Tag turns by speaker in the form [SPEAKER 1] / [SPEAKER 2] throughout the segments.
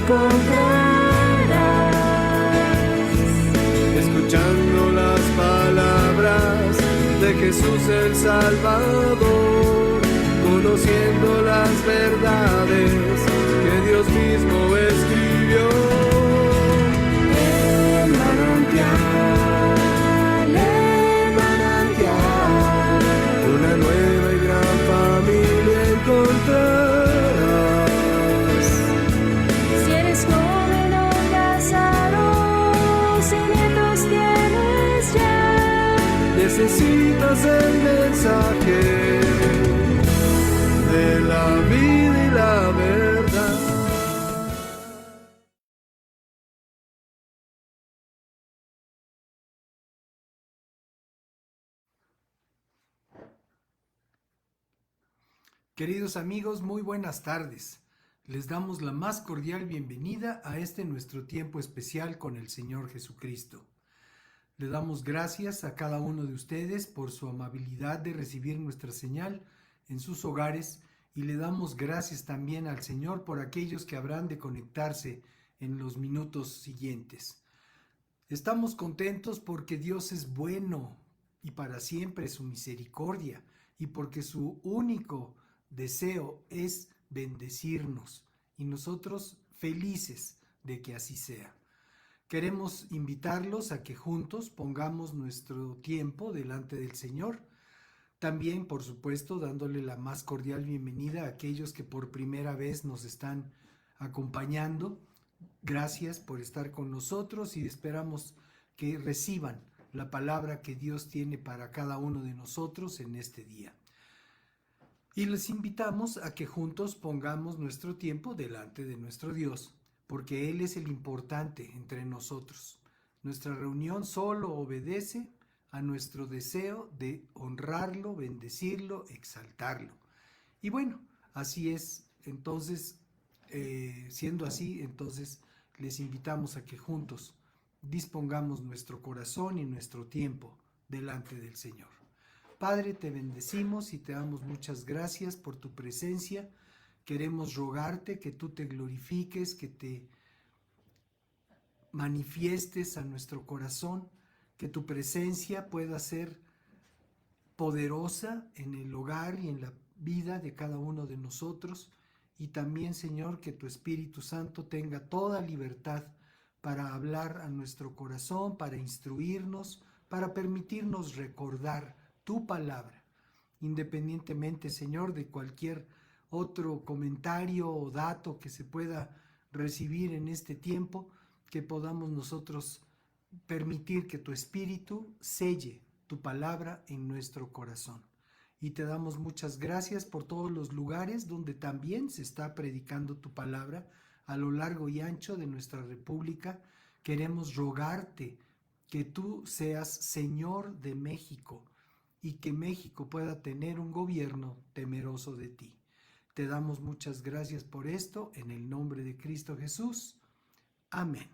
[SPEAKER 1] encontrarás.
[SPEAKER 2] Escuchando las palabras de Jesús el Salvador, conociendo las verdades que Dios mismo escribió.
[SPEAKER 1] El manantial,
[SPEAKER 2] Una nueva y gran familia encontrarás.
[SPEAKER 1] si eres joven o casado, si nietos tienes ya,
[SPEAKER 2] Necesitas el mensaje de la vida y la verdad.
[SPEAKER 3] Queridos amigos, muy buenas tardes. Les damos la más cordial bienvenida a este nuestro tiempo especial con el Señor Jesucristo. Le damos gracias a cada uno de ustedes por su amabilidad de recibir nuestra señal en sus hogares y le damos gracias también al Señor por aquellos que habrán de conectarse en los minutos siguientes. Estamos contentos porque Dios es bueno y para siempre su misericordia y porque su único deseo es bendecirnos y nosotros felices de que así sea. Queremos invitarlos a que juntos pongamos nuestro tiempo delante del Señor. También, por supuesto, dándole la más cordial bienvenida a aquellos que por primera vez nos están acompañando. Gracias por estar con nosotros y esperamos que reciban la palabra que Dios tiene para cada uno de nosotros en este día. Y les invitamos a que juntos pongamos nuestro tiempo delante de nuestro Dios, porque Él es el importante entre nosotros. Nuestra reunión solo obedece a nuestro deseo de honrarlo, bendecirlo, exaltarlo. Y bueno, así es. Entonces, siendo así, entonces les invitamos a que juntos dispongamos nuestro corazón y nuestro tiempo delante del Señor. Padre, te bendecimos y te damos muchas gracias por tu presencia. Queremos rogarte que tú te glorifiques, que te manifiestes a nuestro corazón, que tu presencia pueda ser poderosa en el hogar y en la vida de cada uno de nosotros. Y también, Señor, que tu Espíritu Santo tenga toda libertad para hablar a nuestro corazón, para instruirnos, para permitirnos recordar tu palabra, independientemente, Señor, de cualquier otro comentario o dato que se pueda recibir en este tiempo, que podamos nosotros permitir que tu Espíritu selle tu palabra en nuestro corazón. Y te damos muchas gracias por todos los lugares donde también se está predicando tu palabra a lo largo y ancho de nuestra república. Queremos rogarte que tú seas Señor de México y que México pueda tener un gobierno temeroso de ti. Te damos muchas gracias por esto en el nombre de Cristo Jesús. Amén.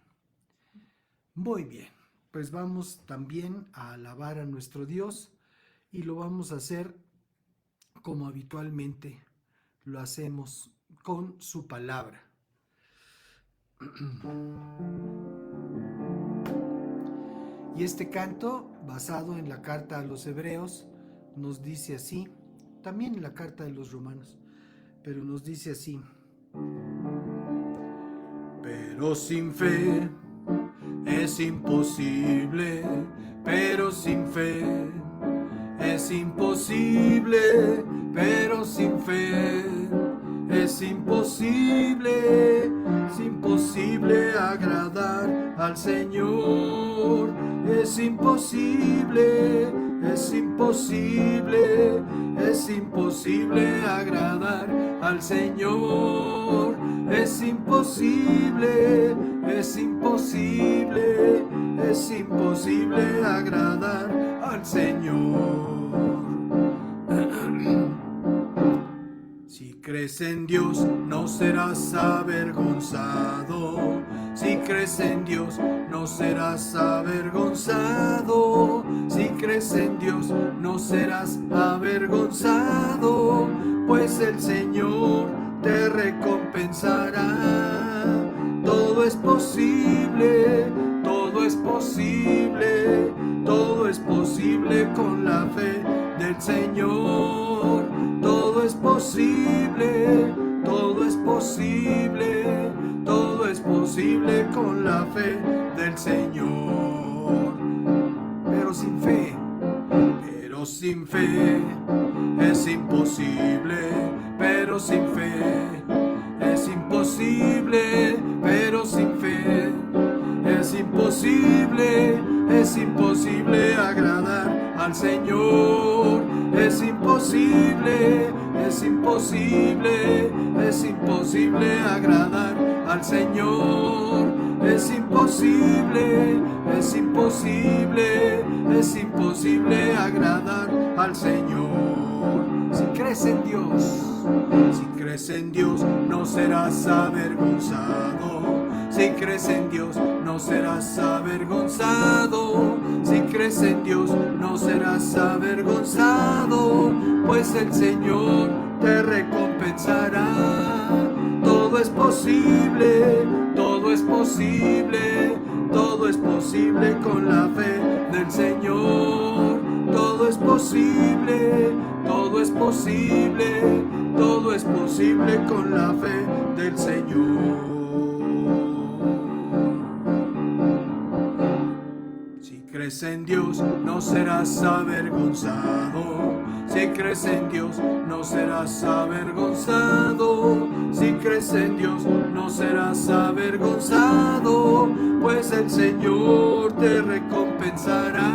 [SPEAKER 3] Muy bien, pues vamos también a alabar a nuestro Dios y lo vamos a hacer como habitualmente lo hacemos con su palabra. Y este canto, basado en la carta a los Hebreos, nos dice así, también en la carta de los Romanos, pero nos dice así:
[SPEAKER 2] Pero sin fe es imposible, pero sin fe es imposible, pero sin fe es imposible agradar al Señor. Es imposible agradar al Señor. Es imposible agradar al Señor. Si crees en Dios, no serás avergonzado. Si crees en Dios, no serás avergonzado. Si crees en Dios, no serás avergonzado, pues el Señor te recompensará
[SPEAKER 3] posible, todo es posible con la fe del Señor. Pero sin fe es imposible, pero sin fe es imposible, pero sin fe es imposible agradar al Señor. Es imposible agradar al Señor. Es imposible agradar al Señor. Si crees en Dios, no serás avergonzado. Si crees en Dios, no serás avergonzado. Si crees en Dios, no serás avergonzado, pues el Señor te recompensará. Todo es posible, todo es posible, todo es posible con la fe del Señor. Todo es posible, todo es posible, todo es posible con la fe del Señor. Si crees en Dios, no serás avergonzado. Si crees en Dios, no serás avergonzado. Si crees en Dios, no serás avergonzado, pues el Señor te recompensará.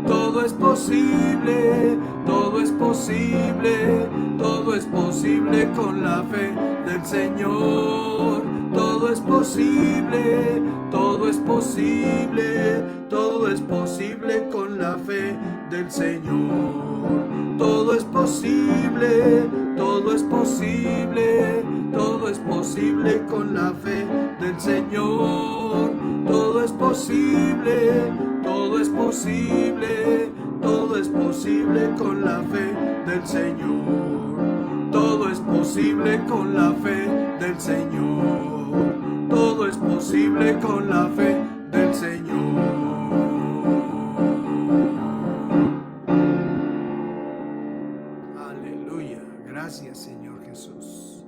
[SPEAKER 3] Todo es posible, todo es posible, todo es posible con la fe del Señor. Todo es posible, todo es posible, todo es posible con la fe del Señor. Todo es posible, todo es posible, todo es posible con la fe del Señor. Todo es posible, todo es posible, todo es posible con la fe del Señor. Todo es posible con la fe del Señor. Todo es posible con la fe del Señor. Aleluya. Gracias, Señor Jesús.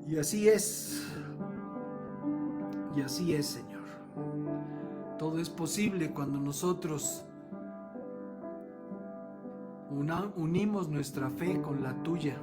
[SPEAKER 3] Y así es. Y así es, Señor. Todo es posible cuando nosotros unimos nuestra fe con la tuya.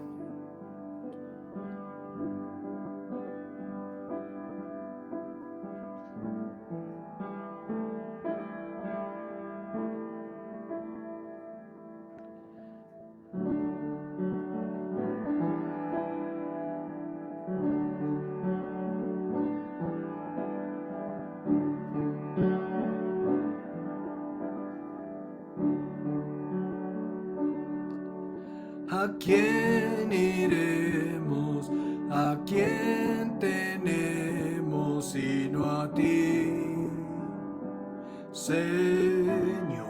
[SPEAKER 3] ¿A quién iremos? ¿A quién tenemos sino a ti, Señor?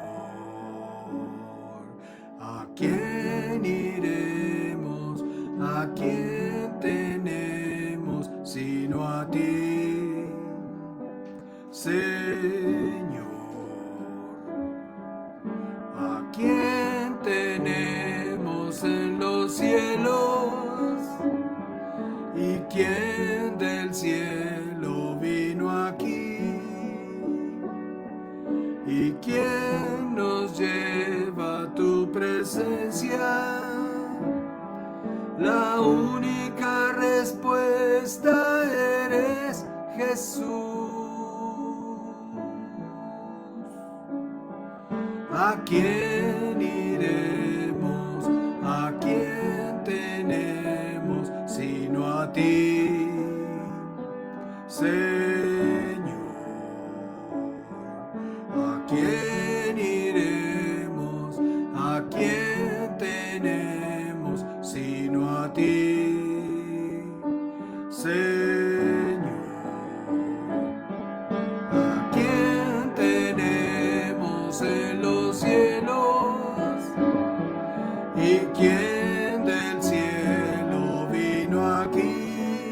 [SPEAKER 3] ¿A quién iremos? ¿A quién tenemos sino a ti, Señor? ¿A quién tenemos en los cielos? ¿Y quién del cielo vino aquí? ¿Y quién nos lleva a tu presencia? La única respuesta eres Jesús. ¿A quién iremos? ¿A quién tenemos sino a ti, Señor? ¿A quién iremos? ¿A quién tenemos sino a ti, Señor? ¿A quién tenemos en los cielos? ¿Y quién del cielo vino aquí?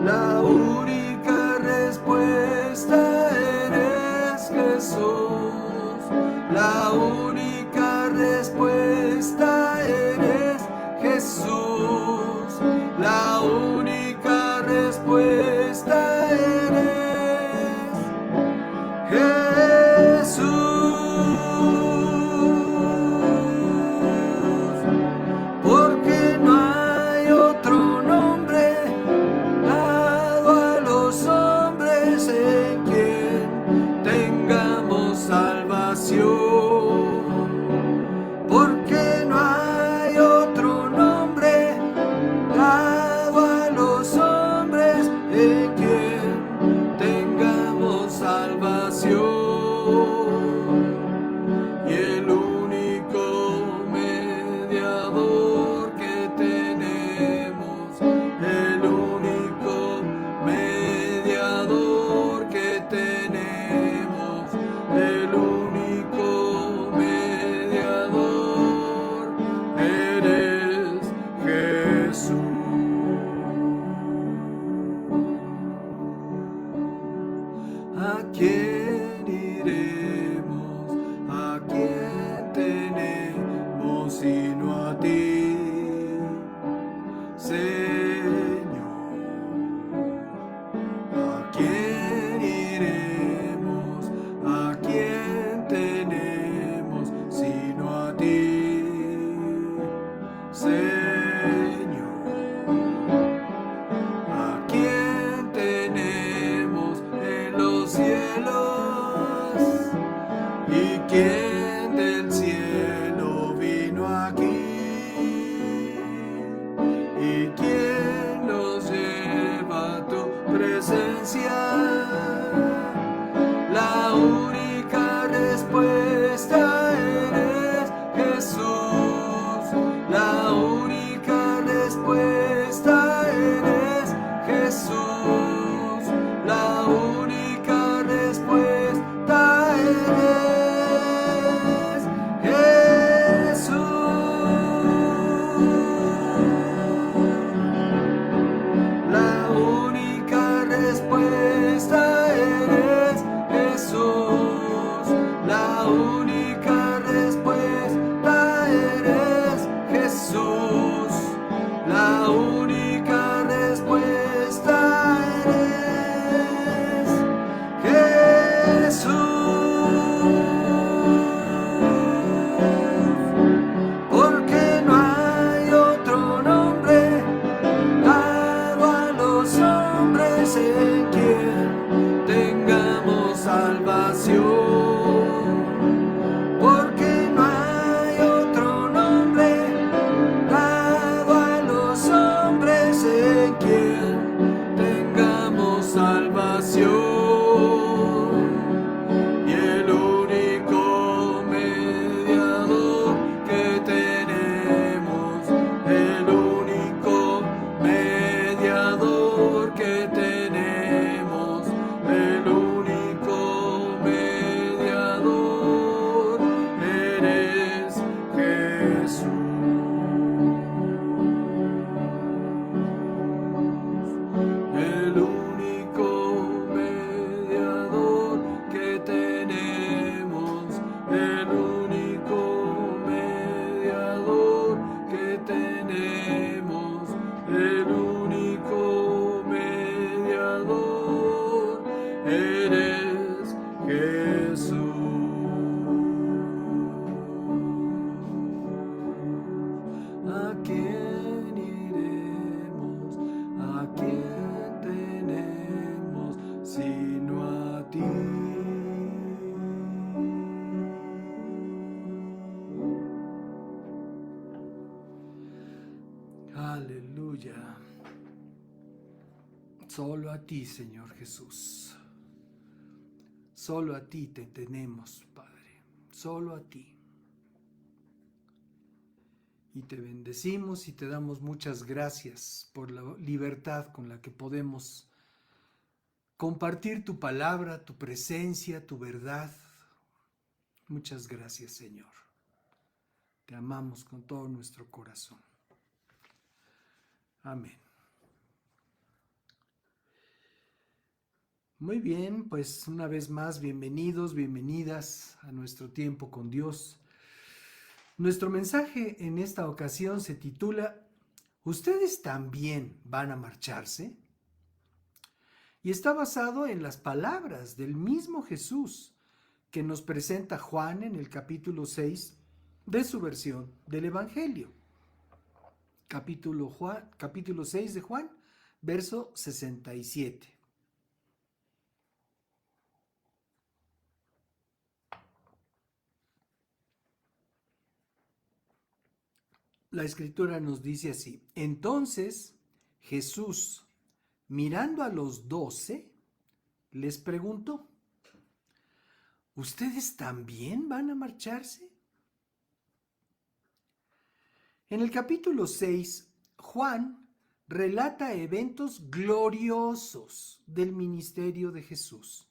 [SPEAKER 2] La única respuesta eres Jesús. La única respuesta eres Jesús. La única respuesta eres Jesús. Porque no hay otro nombre dado a los hombres en quien tengamos salvación. Porque no hay otro nombre dado a los hombres en quien tengamos salvación. Y el único mediador que tenemos, el único mediador que tenemos, el único mediador eres Jesús. ¿A quién iremos? ¿A quién tenemos sino a ti, Señor? ¿A quién iremos? ¿A quién tenemos sino a ti, Señor? ¿A quién tenemos en los cielos? ¿Y quién del cielo vino aquí? ¿Y quién nos lleva a tu presencia? La única respuesta eres Jesús. La única respuesta eres Jesús. La única respuesta eres Jesús. La única respuesta eres Jesús. La única respuesta eres Jesús. La única respuesta eres Jesús. Porque no hay otro nombre dado a los hombres en quien tengamos salvación. Porque no hay otro nombre dado a los hombres en quien tengamos salvación. Y el único mediador que tenemos, el único mediador que tenemos, el único mediador eres Jesús. El único mediador que tenemos, el único mediador que tenemos, el único mediador eres Jesús. ¿A quién iremos? ¿A quién tenemos sino a ti? Aleluya. Solo a ti, Señor Jesús. Solo a ti te tenemos, Padre. Solo a ti. Y te bendecimos y te damos muchas gracias por la libertad con la que podemos compartir tu palabra, tu presencia, tu verdad. Muchas gracias, Señor. Te amamos con todo nuestro corazón. Amén. Muy bien, pues una vez más, bienvenidos, bienvenidas a nuestro tiempo con Dios. Nuestro mensaje en esta ocasión se titula ¿Ustedes también van a marcharse? Y está basado en las palabras del mismo Jesús que nos presenta Juan en el capítulo 6 de su versión del Evangelio. Capítulo 6 de Juan, verso 67. La escritura nos dice así: entonces Jesús, mirando a los 12, les preguntó: ¿ustedes también van a marcharse? En el capítulo 6, Juan relata eventos gloriosos del ministerio de Jesús,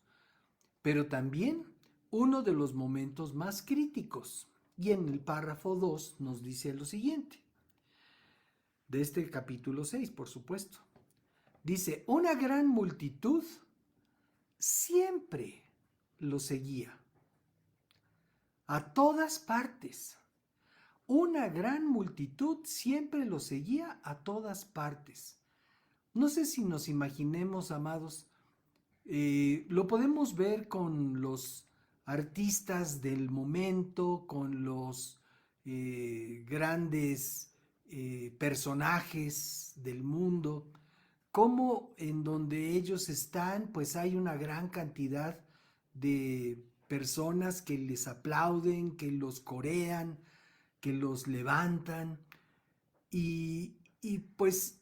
[SPEAKER 2] pero también uno de los momentos más críticos. Y en el párrafo 2 nos dice lo siguiente, de este capítulo 6, por supuesto. Dice: una gran multitud siempre lo seguía, a todas partes. Una gran multitud siempre lo seguía a todas partes. No sé si nos imaginemos, amados, lo podemos ver con los artistas del momento, con los grandes personajes del mundo, como en donde ellos están, pues hay una gran cantidad de personas que les aplauden, que los corean, que los levantan, y pues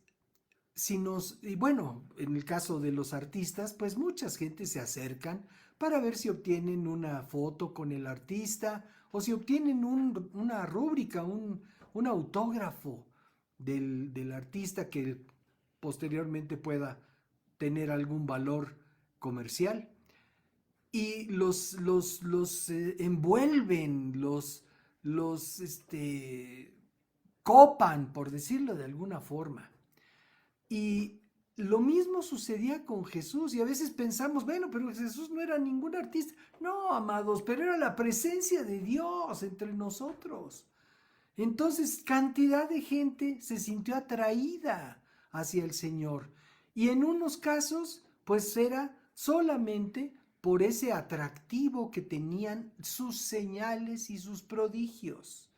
[SPEAKER 2] y bueno, en el caso de los artistas, pues muchas gente se acercan para ver si obtienen una foto con el artista o si obtienen una rúbrica, un autógrafo del artista que posteriormente pueda tener algún valor comercial. Y los envuelven, los copan, por decirlo de alguna forma. Y lo mismo sucedía con Jesús, y a veces pensamos, bueno, pero Jesús no era ningún artista. No, amados, pero era la presencia de Dios entre nosotros. Entonces, cantidad de gente se sintió atraída hacia el Señor. Y en unos casos, pues era solamente por ese atractivo que tenían sus señales y sus prodigios.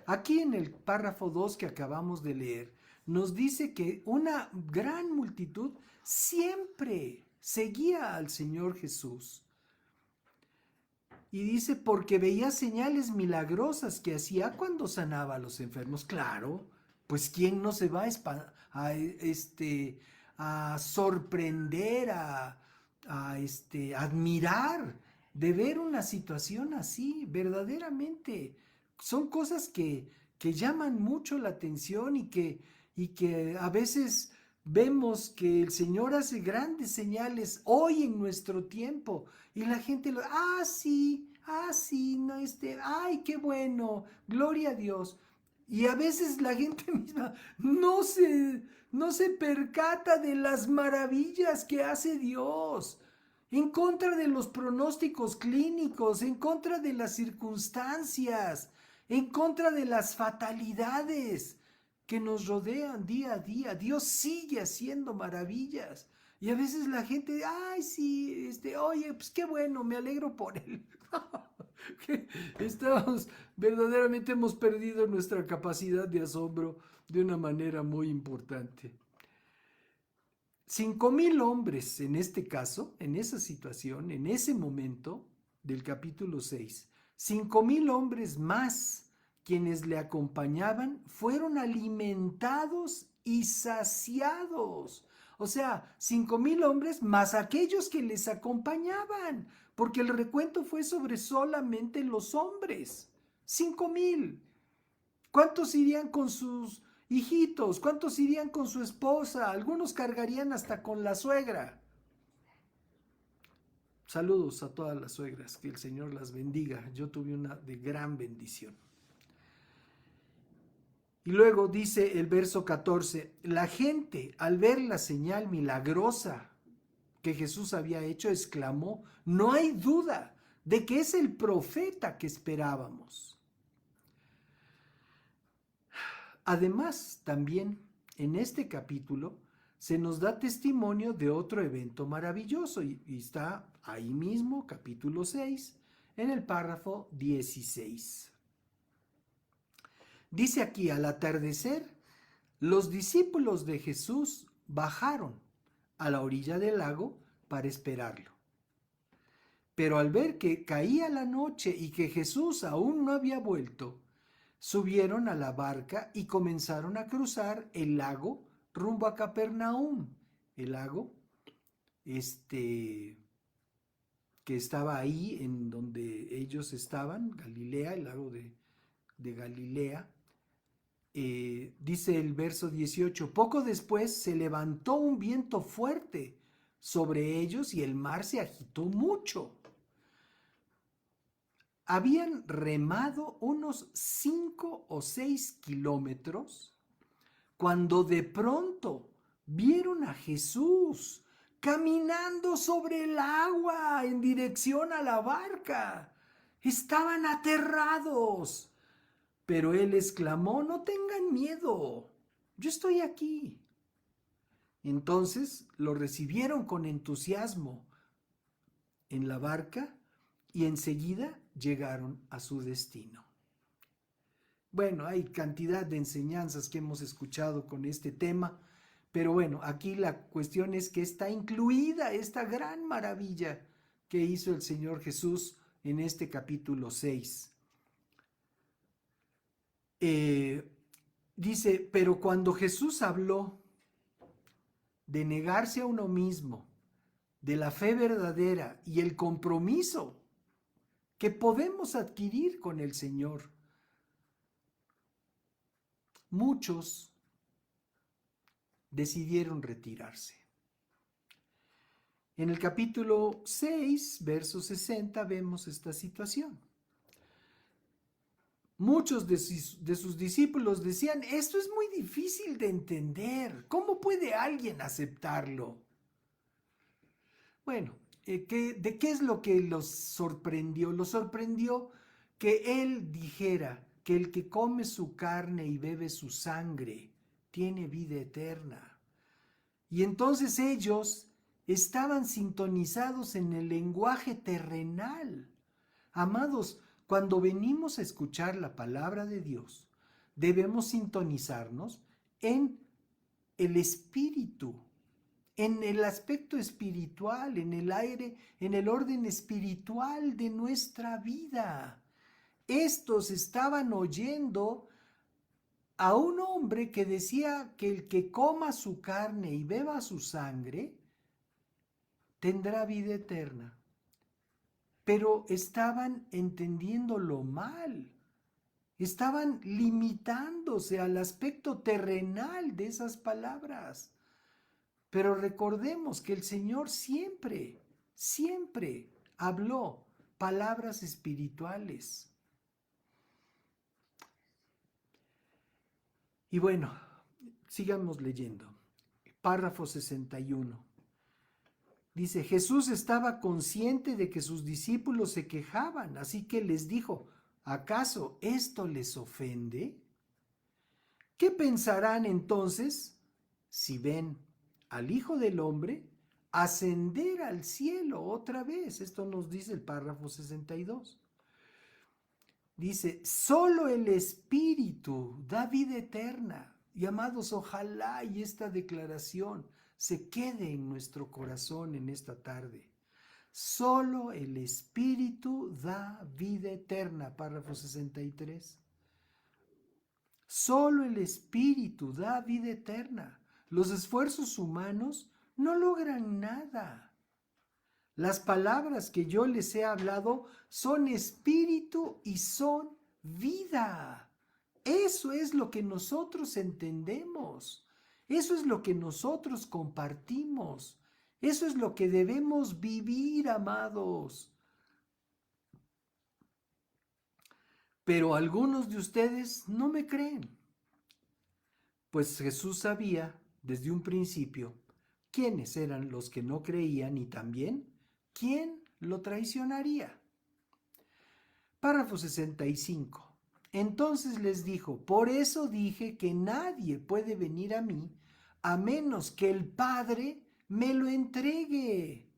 [SPEAKER 2] Aquí en el párrafo 2 que acabamos de leer, nos dice que una gran multitud siempre seguía al Señor Jesús. Y dice, porque veía señales milagrosas que hacía cuando sanaba a los enfermos. Claro, pues ¿quién no se va a sorprender, a admirar de ver una situación así? Verdaderamente son cosas que llaman mucho la atención y que a veces vemos que el Señor hace grandes señales hoy en nuestro tiempo y la gente sí, no, ay, qué bueno, gloria a Dios. Y a veces la gente misma no se percata de las maravillas que hace Dios, en contra de los pronósticos clínicos, en contra de las circunstancias, en contra de las fatalidades que nos rodean día a día. Dios sigue haciendo maravillas. Y a veces la gente, ay, sí, oye, pues qué bueno, me alegro por él. Verdaderamente hemos perdido nuestra capacidad de asombro de una manera muy importante. 5,000 hombres en este caso, en esa situación, en ese momento del capítulo 6, 5,000 hombres más quienes le acompañaban fueron alimentados y saciados. O sea, 5,000 hombres más aquellos que les acompañaban, porque el recuento fue sobre solamente los hombres. 5,000. ¿Cuántos irían con sus hijitos? ¿Cuántos irían con su esposa? Algunos cargarían hasta con la suegra. Saludos a todas las suegras, que el Señor las bendiga. Yo tuve una de gran bendición. Y luego dice el verso 14, la gente al ver la señal milagrosa que Jesús había hecho, exclamó, no hay duda de que es el profeta que esperábamos. Además, también en este capítulo se nos da testimonio de otro evento maravilloso y está ahí mismo, capítulo 6, en el párrafo 16. Dice aquí, al atardecer, los discípulos de Jesús bajaron a la orilla del lago para esperarlo. Pero al ver que caía la noche y que Jesús aún no había vuelto, subieron a la barca y comenzaron a cruzar el lago rumbo a Capernaum. El lago, que estaba ahí en donde ellos estaban, Galilea, el lago de Galilea. Dice el verso 18, poco después se levantó un viento fuerte sobre ellos y el mar se agitó mucho. Habían remado unos 5 o 6 kilómetros cuando de pronto vieron a Jesús caminando sobre el agua en dirección a la barca. Estaban aterrados. Pero él exclamó, no tengan miedo, yo estoy aquí. Entonces lo recibieron con entusiasmo en la barca y enseguida llegaron a su destino. Bueno, hay cantidad de enseñanzas que hemos escuchado con este tema, pero bueno, aquí la cuestión es que está incluida esta gran maravilla que hizo el Señor Jesús en este capítulo 6. Dice, pero cuando Jesús habló de negarse a uno mismo, de la fe verdadera y el compromiso que podemos adquirir con el Señor, muchos decidieron retirarse. En el capítulo 6, verso 60, vemos esta situación. Muchos de sus discípulos decían, esto es muy difícil de entender. ¿Cómo puede alguien aceptarlo? Bueno, ¿de qué es lo que los sorprendió? Los sorprendió que él dijera que el que come su carne y bebe su sangre tiene vida eterna. Y entonces ellos estaban sintonizados en el lenguaje terrenal. Amados, cuando venimos a escuchar la palabra de Dios, debemos sintonizarnos en el espíritu, en el aspecto espiritual, en el aire, en el orden espiritual de nuestra vida. Estos estaban oyendo a un hombre que decía que el que coma su carne y beba su sangre tendrá vida eterna. Pero estaban entendiéndolo mal, estaban limitándose al aspecto terrenal de esas palabras. Pero recordemos que el Señor siempre, siempre habló palabras espirituales. Y bueno, sigamos leyendo. Párrafo 61. Dice, Jesús estaba consciente de que sus discípulos se quejaban, así que les dijo, ¿acaso esto les ofende? ¿Qué pensarán entonces si ven al Hijo del Hombre ascender al cielo otra vez? Esto nos dice el párrafo 62. Dice, solo el Espíritu da vida eterna. Y amados, ojalá y esta declaración se quede en nuestro corazón en esta tarde. Solo el Espíritu da vida eterna, párrafo 63. Solo el Espíritu da vida eterna. Los esfuerzos humanos no logran nada. Las palabras que yo les he hablado son espíritu y son vida. Eso es lo que nosotros entendemos. Eso es lo que nosotros compartimos. Eso es lo que debemos vivir, amados. Pero algunos de ustedes no me creen. pues Jesús sabía desde un principio quiénes eran los que no creían y también quién lo traicionaría. Párrafo 65. Entonces les dijo, por eso dije que nadie puede venir a mí a menos que el Padre me lo entregue.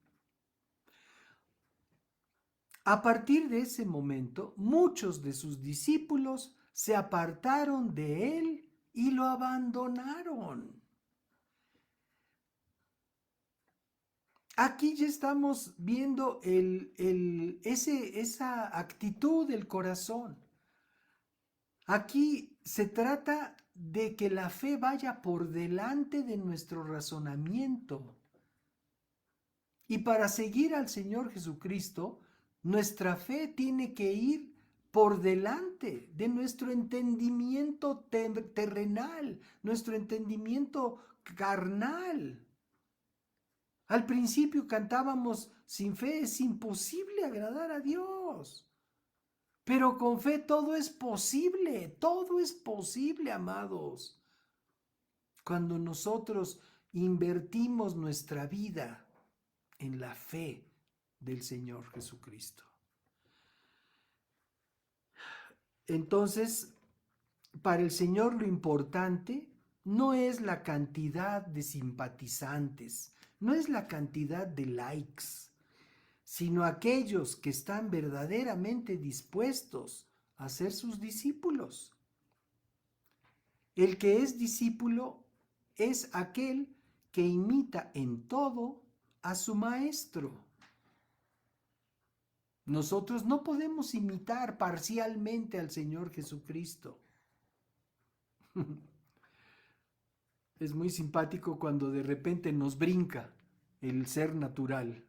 [SPEAKER 2] A partir de ese momento, muchos de sus discípulos se apartaron de él y lo abandonaron. Aquí ya estamos viendo esa actitud del corazón. Aquí se trata de que la fe vaya por delante de nuestro razonamiento. Y para seguir al Señor Jesucristo, nuestra fe tiene que ir por delante de nuestro entendimiento terrenal, nuestro entendimiento carnal. Al principio cantábamos, sin fe es imposible agradar a Dios. Pero con fe todo es posible, amados. Cuando nosotros invertimos nuestra vida en la fe del Señor Jesucristo. Entonces, para el Señor lo importante no es la cantidad de simpatizantes, no es la cantidad de likes, sino aquellos que están verdaderamente dispuestos a ser sus discípulos. El que es discípulo es aquel que imita en todo a su maestro. Nosotros no podemos imitar parcialmente al Señor Jesucristo. Es muy simpático cuando de repente nos brinca el ser natural.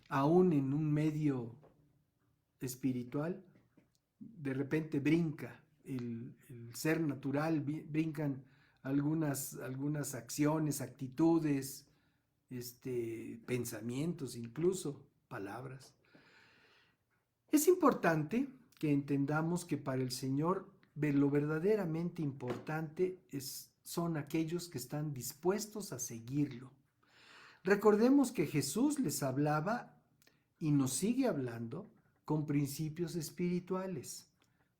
[SPEAKER 2] Aún en un medio espiritual, de repente brinca el ser natural, brincan algunas acciones, actitudes, pensamientos, incluso palabras. Es importante que entendamos que para el Señor lo verdaderamente importante son aquellos que están dispuestos a seguirlo. Recordemos que Jesús les hablaba y nos sigue hablando con principios espirituales.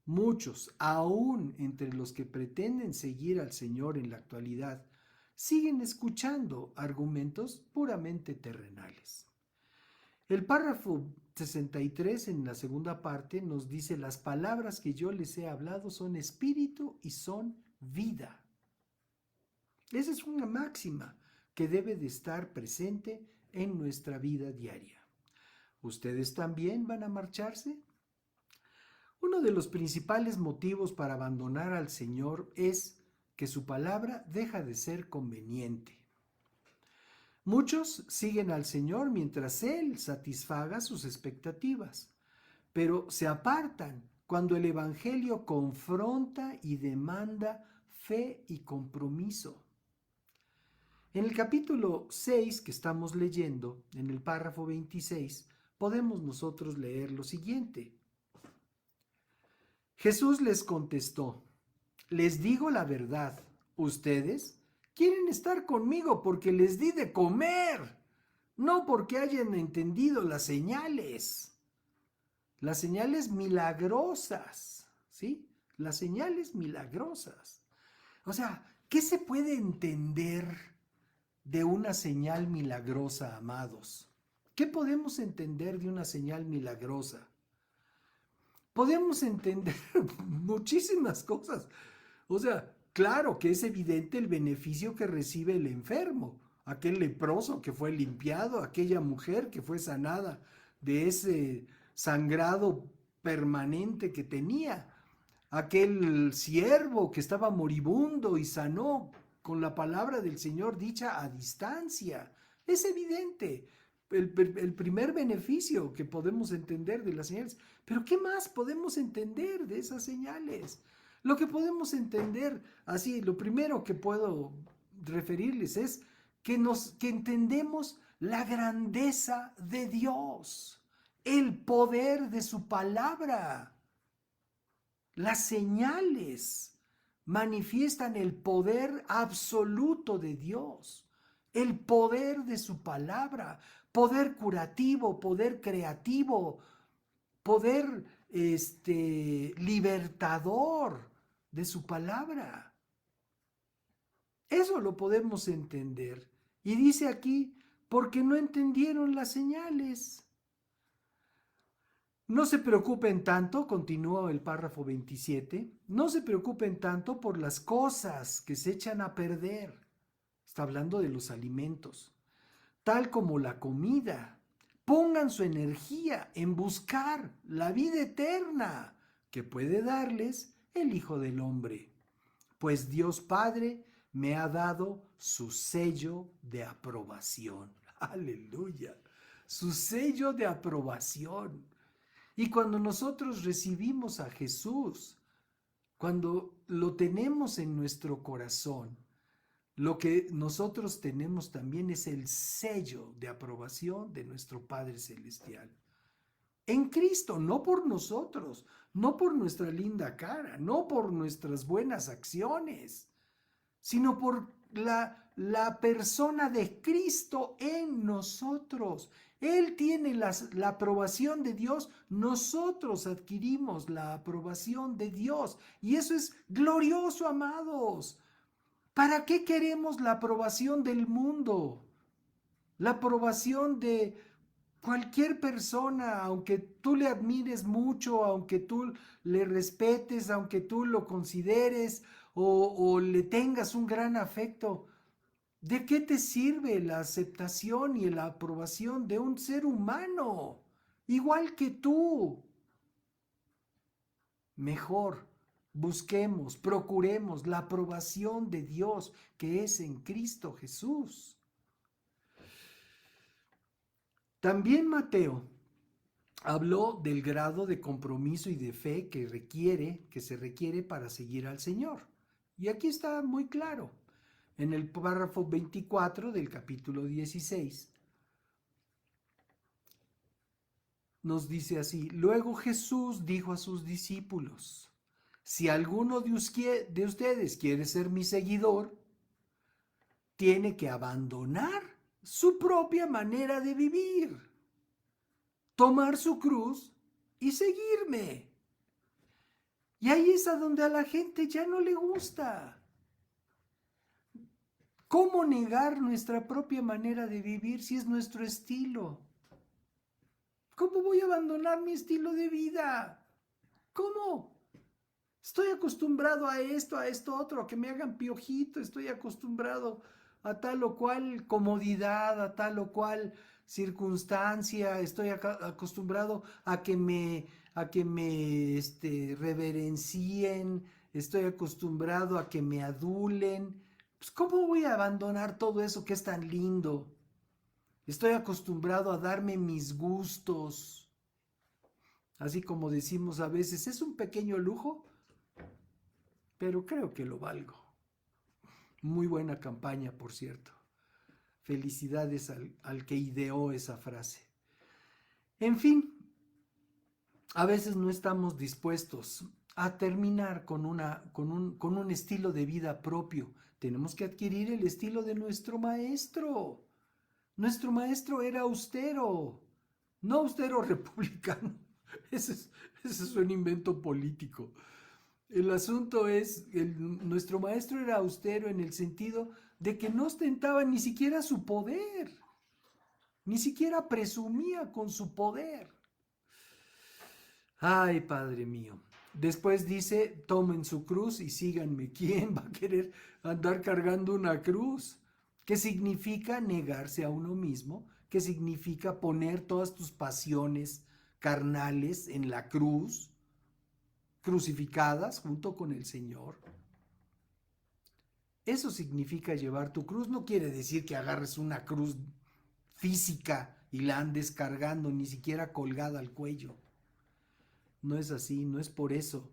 [SPEAKER 2] Muchos, aún entre los que pretenden seguir al Señor en la actualidad, siguen escuchando argumentos puramente terrenales. El párrafo 63 en la segunda parte nos dice: las palabras que yo les he hablado son espíritu y son vida. Esa es una máxima que debe de estar presente en nuestra vida diaria. ¿Ustedes también van a marcharse? Uno de los principales motivos para abandonar al Señor es que su palabra deja de ser conveniente. Muchos siguen al Señor mientras Él satisfaga sus expectativas, pero se apartan cuando el Evangelio confronta y demanda fe y compromiso. En el capítulo 6 que estamos leyendo, en el párrafo 26, podemos nosotros leer lo siguiente. Jesús les contestó: les digo la verdad, ustedes quieren estar conmigo porque les di de comer, no porque hayan entendido las señales milagrosas, ¿sí? Las señales milagrosas. O sea, ¿qué se puede entender de una señal milagrosa, amados? ¿Qué podemos entender de una señal milagrosa? Podemos entender muchísimas cosas. O sea, claro que es evidente el beneficio que recibe el enfermo, aquel leproso que fue limpiado, aquella mujer que fue sanada de ese sangrado permanente que tenía, aquel siervo que estaba moribundo y sanó con la palabra del Señor dicha a distancia. Es evidente el primer beneficio que podemos entender de las señales. Pero ¿qué más podemos entender de esas señales? Lo que podemos entender, así, lo primero que puedo referirles es que entendemos la grandeza de Dios, el poder de su palabra. Las señales manifiestan el poder absoluto de Dios, el poder de su palabra, poder curativo, poder creativo, poder libertador de su palabra. Eso lo podemos entender. Y dice aquí, porque no entendieron las señales. No se preocupen tanto, continúa el párrafo 27, no se preocupen tanto por las cosas que se echan a perder. Está hablando de los alimentos, tal como la comida. Pongan su energía en buscar la vida eterna que puede darles el Hijo del Hombre, pues Dios Padre me ha dado su sello de aprobación. Aleluya, su sello de aprobación. Y cuando nosotros recibimos a Jesús, cuando lo tenemos en nuestro corazón, lo que nosotros tenemos también es el sello de aprobación de nuestro Padre Celestial. En Cristo, no por nosotros, no por nuestra linda cara, no por nuestras buenas acciones, sino por la persona de Cristo en nosotros. Él tiene la aprobación de Dios, nosotros adquirimos la aprobación de Dios. Y eso es glorioso, amados. ¿Para qué queremos la aprobación del mundo? La aprobación de cualquier persona, aunque tú le admires mucho, aunque tú le respetes, aunque tú lo consideres o le tengas un gran afecto. ¿De qué te sirve la aceptación y la aprobación de un ser humano, igual que tú? Mejor busquemos, procuremos la aprobación de Dios que es en Cristo Jesús. También Mateo habló del grado de compromiso y de fe que se requiere para seguir al Señor. Y aquí está muy claro. En el párrafo 24 del capítulo 16, nos dice así: luego Jesús dijo a sus discípulos, si alguno de ustedes quiere ser mi seguidor, tiene que abandonar su propia manera de vivir, tomar su cruz y seguirme. Y ahí es a donde a la gente ya no le gusta. ¿Cómo negar nuestra propia manera de vivir si es nuestro estilo? ¿Cómo voy a abandonar mi estilo de vida? ¿Cómo? Estoy acostumbrado a esto, otro, a que me hagan piojito, estoy acostumbrado a tal o cual comodidad, a tal o cual circunstancia, estoy acostumbrado a que me reverencien, estoy acostumbrado a que me adulen. Pues, ¿cómo voy a abandonar todo eso que es tan lindo? Estoy acostumbrado a darme mis gustos. Así como decimos a veces, es un pequeño lujo, pero creo que lo valgo. Muy buena campaña, por cierto. Felicidades al que ideó esa frase. En fin, a veces no estamos dispuestos a terminar con un estilo de vida propio. Tenemos que adquirir el estilo de nuestro maestro. Nuestro maestro era austero, no austero republicano. Ese es un invento político. El asunto es, nuestro maestro era austero en el sentido de que no ostentaba ni siquiera su poder, ni siquiera presumía con su poder. Ay, Padre mío. Después dice, tomen su cruz y síganme. ¿Quién va a querer andar cargando una cruz? ¿Qué significa negarse a uno mismo? ¿Qué significa poner todas tus pasiones carnales en la cruz, crucificadas junto con el Señor? Eso significa llevar tu cruz. No quiere decir que agarres una cruz física y la andes cargando, ni siquiera colgada al cuello. No es así, no es por eso.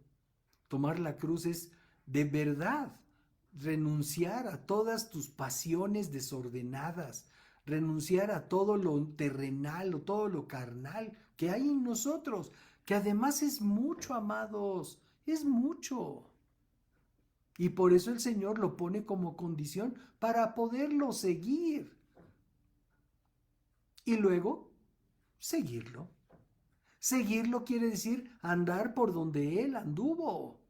[SPEAKER 2] Tomar la cruz es de verdad renunciar a todas tus pasiones desordenadas, renunciar a todo lo terrenal o todo lo carnal que hay en nosotros, que además es mucho, amados, es mucho. Y por eso el Señor lo pone como condición para poderlo seguir. Y luego, seguirlo. Seguirlo quiere decir andar por donde Él anduvo.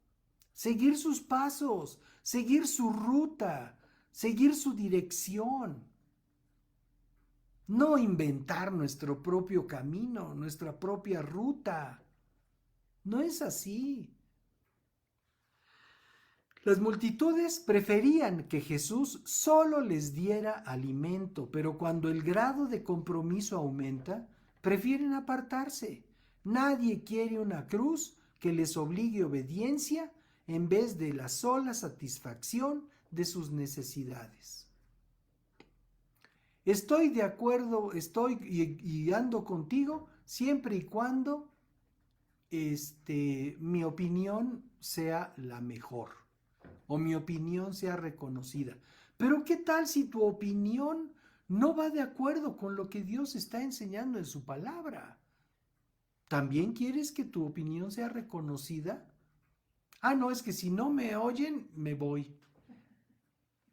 [SPEAKER 2] Seguir sus pasos, seguir su ruta, seguir su dirección. No inventar nuestro propio camino, nuestra propia ruta. No es así. Las multitudes preferían que Jesús solo les diera alimento, pero cuando el grado de compromiso aumenta, prefieren apartarse. Nadie quiere una cruz que les obligue a obediencia en vez de la sola satisfacción de sus necesidades. Estoy de acuerdo, y ando contigo siempre y cuando mi opinión sea la mejor o mi opinión sea reconocida. Pero ¿qué tal si tu opinión no va de acuerdo con lo que Dios está enseñando en su palabra? ¿También quieres que tu opinión sea reconocida? Ah, no, es que si no me oyen, me voy.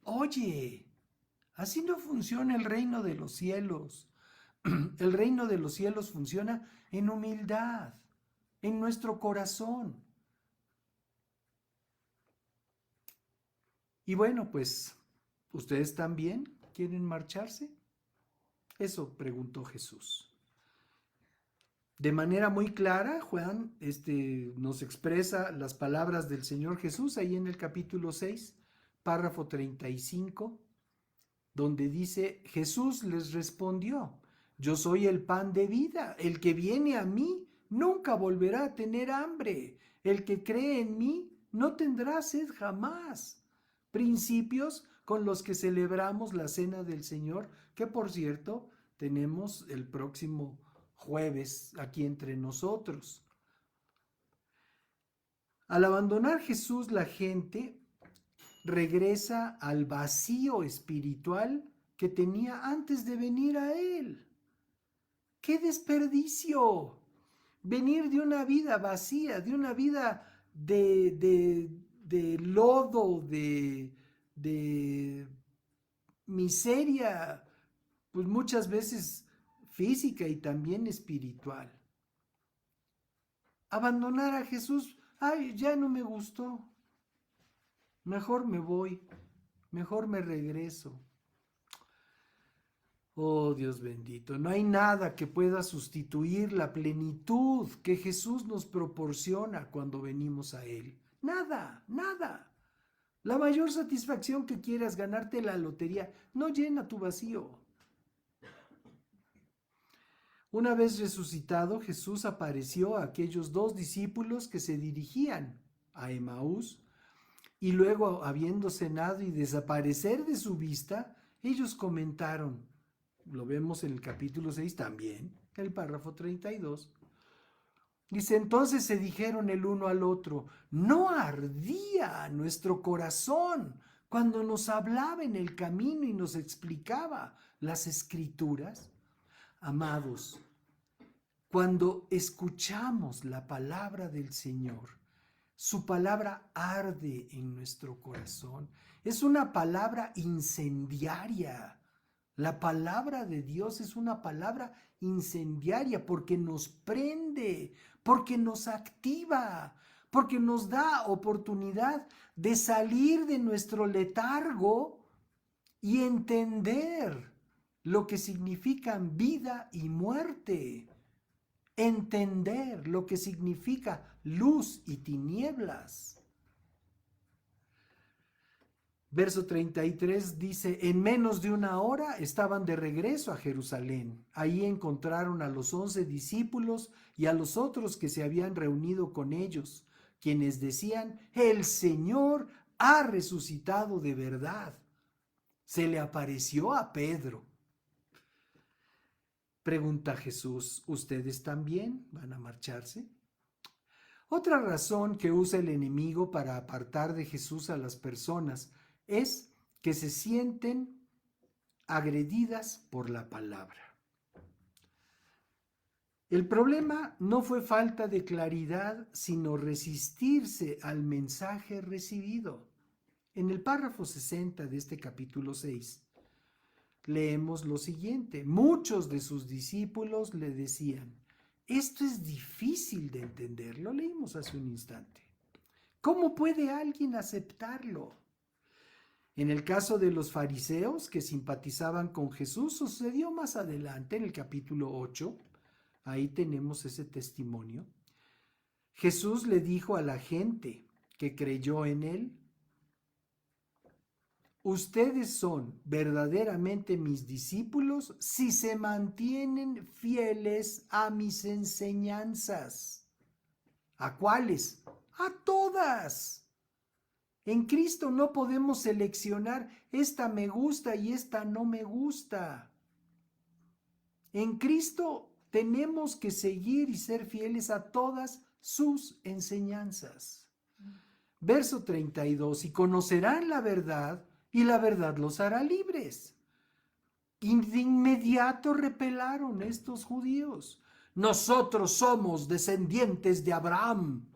[SPEAKER 2] Oye, así no funciona el reino de los cielos. El reino de los cielos funciona en humildad, en nuestro corazón. Y bueno, pues, ¿ustedes también quieren marcharse? Eso preguntó Jesús. De manera muy clara, Juan nos expresa las palabras del Señor Jesús ahí en el capítulo 6, párrafo 35, donde dice, Jesús les respondió, yo soy el pan de vida, el que viene a mí nunca volverá a tener hambre, el que cree en mí no tendrá sed jamás. Principios con los que celebramos la Cena del Señor, que por cierto tenemos el próximo jueves aquí entre nosotros. Al abandonar Jesús, la gente regresa al vacío espiritual que tenía antes de venir a Él. ¡Qué desperdicio! Venir de una vida vacía, de una vida de lodo, de miseria, pues muchas veces física y también espiritual. Abandonar a Jesús, ay, ya no me gustó. Mejor me voy, mejor me regreso. Oh Dios bendito, no hay nada que pueda sustituir la plenitud que Jesús nos proporciona cuando venimos a Él. Nada, nada. La mayor satisfacción que quieras ganarte la lotería no llena tu vacío. Una vez resucitado, Jesús apareció a aquellos 2 discípulos que se dirigían a Emaús y luego, habiendo cenado y desaparecer de su vista, ellos comentaron, lo vemos en el capítulo 6 también, el párrafo 32, dice, entonces se dijeron el uno al otro, ¿no ardía nuestro corazón cuando nos hablaba en el camino y nos explicaba las Escrituras? Amados, cuando escuchamos la palabra del Señor, su palabra arde en nuestro corazón. Es una palabra incendiaria. La palabra de Dios es una palabra incendiaria porque nos prende, porque nos activa, porque nos da oportunidad de salir de nuestro letargo y entender lo que significan vida y muerte, entender lo que significa luz y tinieblas. Verso 33 dice, en menos de una hora estaban de regreso a Jerusalén. Ahí encontraron a los 11 discípulos y a los otros que se habían reunido con ellos, quienes decían, el Señor ha resucitado de verdad. Se le apareció a Pedro. Pregunta Jesús, ¿ustedes también van a marcharse? Otra razón que usa el enemigo para apartar de Jesús a las personas es que se sienten agredidas por la palabra. El problema no fue falta de claridad, sino resistirse al mensaje recibido. En el párrafo 60 de este capítulo 6, leemos lo siguiente. Muchos de sus discípulos le decían, esto es difícil de entender, lo leímos hace un instante. ¿Cómo puede alguien aceptarlo? En el caso de los fariseos que simpatizaban con Jesús, sucedió más adelante en el capítulo 8, ahí tenemos ese testimonio. Jesús le dijo a la gente que creyó en él, ustedes son verdaderamente mis discípulos si se mantienen fieles a mis enseñanzas. ¿A cuáles? A todas. En Cristo no podemos seleccionar, esta me gusta y esta no me gusta. En Cristo tenemos que seguir y ser fieles a todas sus enseñanzas. Verso 32, y conocerán la verdad, y la verdad los hará libres. Y de inmediato repelaron estos judíos. Nosotros somos descendientes de Abraham.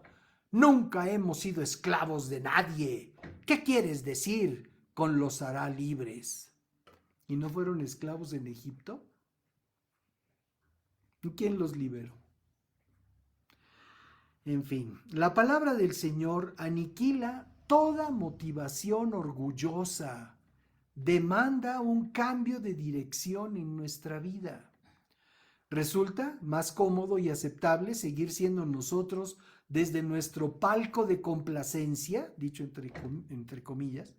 [SPEAKER 2] Nunca hemos sido esclavos de nadie. ¿Qué quieres decir con los hará libres? ¿Y no fueron esclavos en Egipto? ¿Y quién los liberó? En fin, la palabra del Señor aniquila toda motivación orgullosa, demanda un cambio de dirección en nuestra vida. Resulta más cómodo y aceptable seguir siendo nosotros desde nuestro palco de complacencia, dicho entre comillas,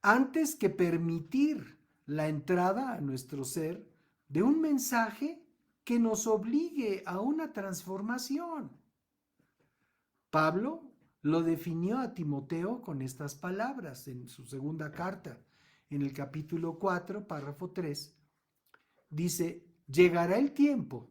[SPEAKER 2] antes que permitir la entrada a nuestro ser de un mensaje que nos obligue a una transformación. Pablo lo definió a Timoteo con estas palabras en su segunda carta, en el capítulo 4, párrafo 3. Dice, llegará el tiempo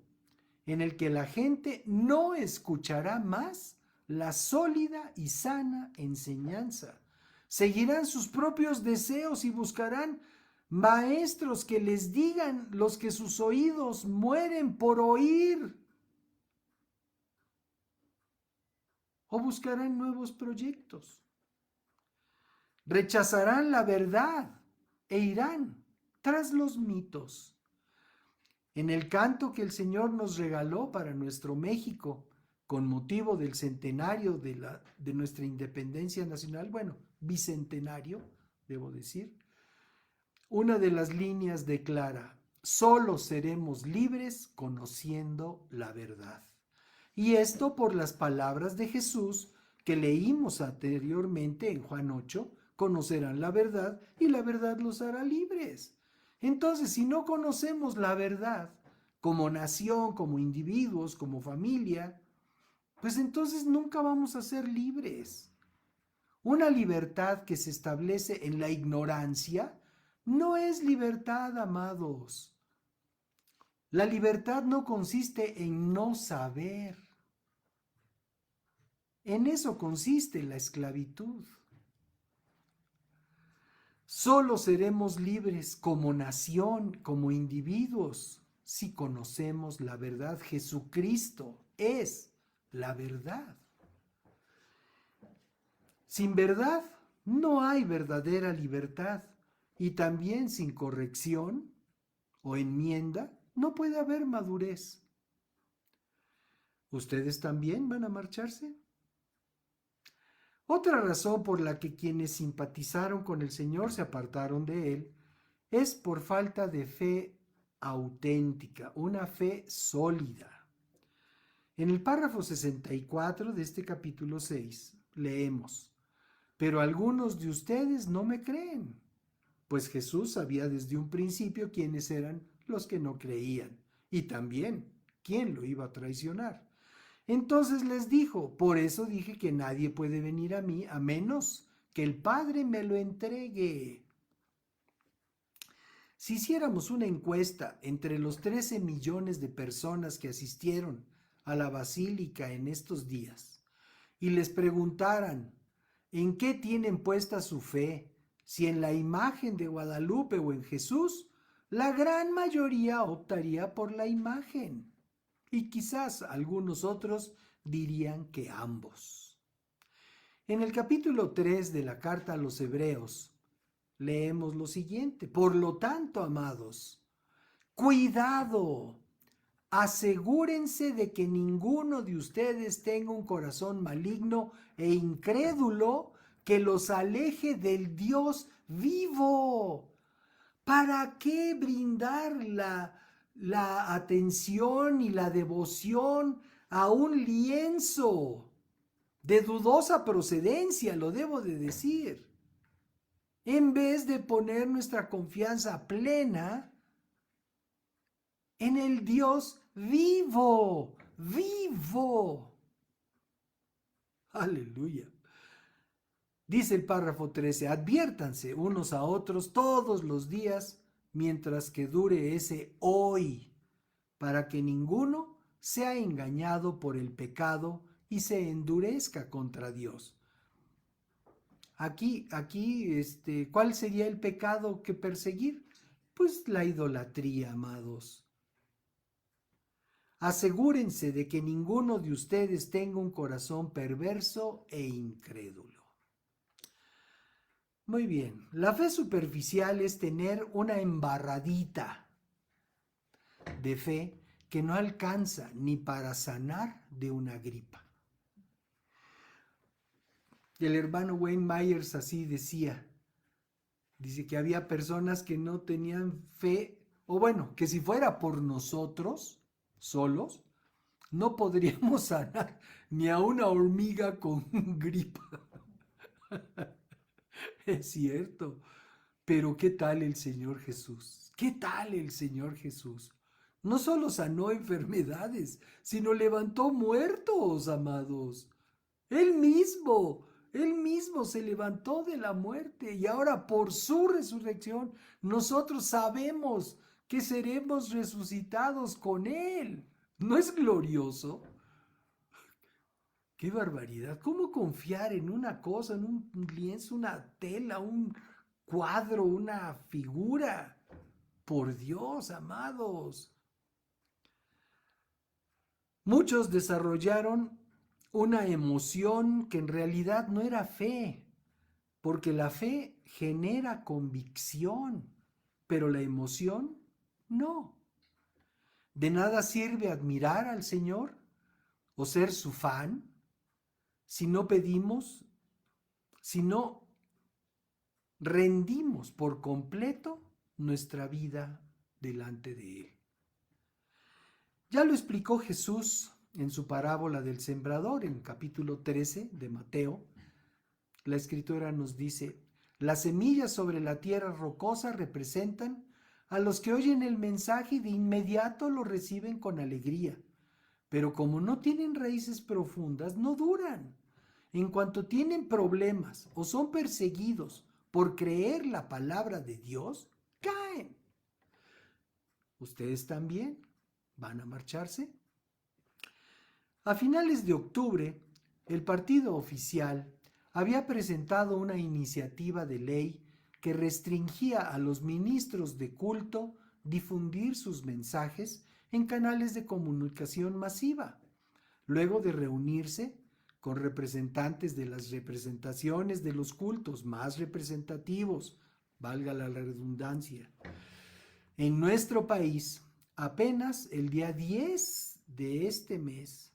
[SPEAKER 2] en el que la gente no escuchará más la sólida y sana enseñanza. Seguirán sus propios deseos y buscarán maestros que les digan los que sus oídos mueren por oír. O buscarán nuevos proyectos. Rechazarán la verdad e irán tras los mitos. En el canto que el Señor nos regaló para nuestro México, con motivo del centenario de nuestra independencia nacional, bueno, bicentenario, debo decir, una de las líneas declara, solo seremos libres conociendo la verdad. Y esto por las palabras de Jesús que leímos anteriormente en Juan 8, conocerán la verdad y la verdad los hará libres. Entonces, si no conocemos la verdad como nación, como individuos, como familia, pues entonces nunca vamos a ser libres. Una libertad que se establece en la ignorancia no es libertad, amados. La libertad no consiste en no saber. En eso consiste la esclavitud. Solo seremos libres como nación, como individuos, si conocemos la verdad. Jesucristo es la verdad. Sin verdad no hay verdadera libertad, y también sin corrección o enmienda no puede haber madurez. ¿Ustedes también van a marcharse? Otra razón por la que quienes simpatizaron con el Señor se apartaron de Él es por falta de fe auténtica, una fe sólida. En el párrafo 64 de este capítulo 6 leemos, pero algunos de ustedes no me creen, pues Jesús sabía desde un principio quiénes eran los que no creían y también quién lo iba a traicionar. Entonces les dijo, por eso dije que nadie puede venir a mí a menos que el Padre me lo entregue. Si hiciéramos una encuesta entre los 13 millones de personas que asistieron a la basílica en estos días y les preguntaran en qué tienen puesta su fe, si en la imagen de Guadalupe o en Jesús, la gran mayoría optaría por la imagen. Y quizás algunos otros dirían que ambos. En el capítulo 3 de la carta a los Hebreos, leemos lo siguiente: por lo tanto, amados, cuidado, asegúrense de que ninguno de ustedes tenga un corazón maligno e incrédulo que los aleje del Dios vivo. ¿Para qué brindar la atención y la devoción a un lienzo de dudosa procedencia, lo debo de decir, en vez de poner nuestra confianza plena en el Dios vivo, vivo? Aleluya. Dice el párrafo 13, adviértanse unos a otros todos los días mientras que dure ese hoy, para que ninguno sea engañado por el pecado y se endurezca contra Dios. Aquí, ¿cuál sería el pecado que perseguir? Pues la idolatría, amados. Asegúrense de que ninguno de ustedes tenga un corazón perverso e incrédulo. Muy bien, la fe superficial es tener una embarradita de fe que no alcanza ni para sanar de una gripa. El hermano Wayne Myers así decía, dice que había personas que no tenían fe, o bueno, que si fuera por nosotros solos, no podríamos sanar ni a una hormiga con gripa. Es cierto, pero ¿qué tal el Señor Jesús? ¿Qué tal el Señor Jesús? No solo sanó enfermedades, sino levantó muertos, amados. Él mismo se levantó de la muerte y ahora por su resurrección nosotros sabemos que seremos resucitados con Él. ¿No es glorioso? ¡Qué barbaridad! ¿Cómo confiar en una cosa, en un lienzo, una tela, un cuadro, una figura? Por Dios, amados. Muchos desarrollaron una emoción que en realidad no era fe, porque la fe genera convicción, pero la emoción no. De nada sirve admirar al Señor o ser su fan si no pedimos, si no rendimos por completo nuestra vida delante de Él. Ya lo explicó Jesús en su parábola del sembrador, en capítulo 13 de Mateo. La Escritura nos dice, las semillas sobre la tierra rocosa representan a los que oyen el mensaje y de inmediato lo reciben con alegría. Pero como no tienen raíces profundas, no duran. En cuanto tienen problemas o son perseguidos por creer la palabra de Dios, caen. ¿Ustedes también van a marcharse? A finales de octubre, el partido oficial había presentado una iniciativa de ley que restringía a los ministros de culto difundir sus mensajes en canales de comunicación masiva, luego de reunirse con representantes de las representaciones de los cultos más representativos, valga la redundancia. En nuestro país, apenas el día 10 de este mes,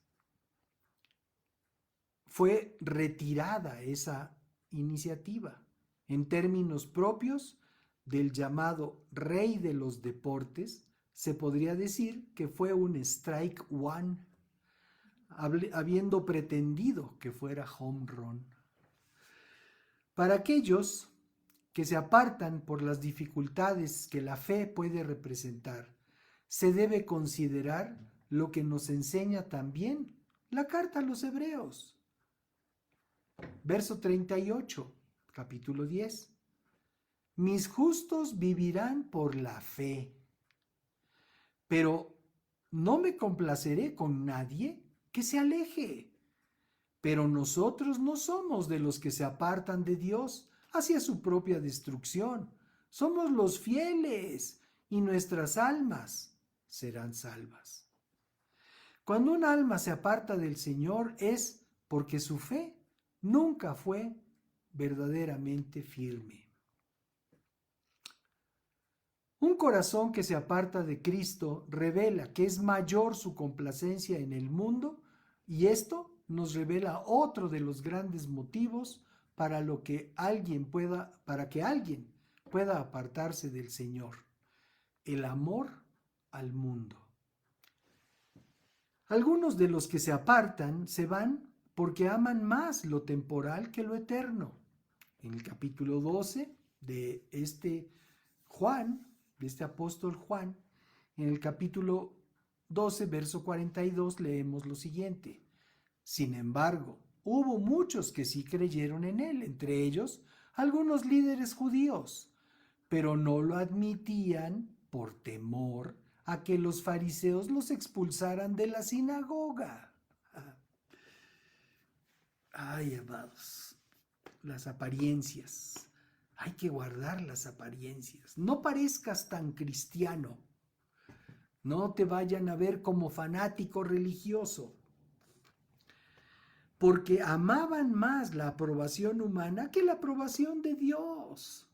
[SPEAKER 2] fue retirada esa iniciativa. En términos propios del llamado rey de los deportes, se podría decir que fue un strike one, habiendo pretendido que fuera home run. Para aquellos que se apartan por las dificultades que la fe puede representar, se debe considerar lo que nos enseña también la carta a los Hebreos. Verso 38, capítulo 10. Mis justos vivirán por la fe, pero no me complaceré con nadie que se aleje. Pero nosotros no somos de los que se apartan de Dios hacia su propia destrucción. Somos los fieles y nuestras almas serán salvas. Cuando un alma se aparta del Señor es porque su fe nunca fue verdaderamente firme. Un corazón que se aparta de Cristo revela que es mayor su complacencia en el mundo, y esto nos revela otro de los grandes motivos para que alguien pueda apartarse del Señor: el amor al mundo. Algunos de los que se apartan se van porque aman más lo temporal que lo eterno. En el capítulo 12 de este apóstol Juan, en el capítulo 12, verso 42, leemos lo siguiente: sin embargo, hubo muchos que sí creyeron en él, entre ellos algunos líderes judíos, pero no lo admitían por temor a que los fariseos los expulsaran de la sinagoga. Ay, amados, las apariencias. Hay que guardar las apariencias. No parezcas tan cristiano. No te vayan a ver como fanático religioso. Porque amaban más la aprobación humana que la aprobación de Dios.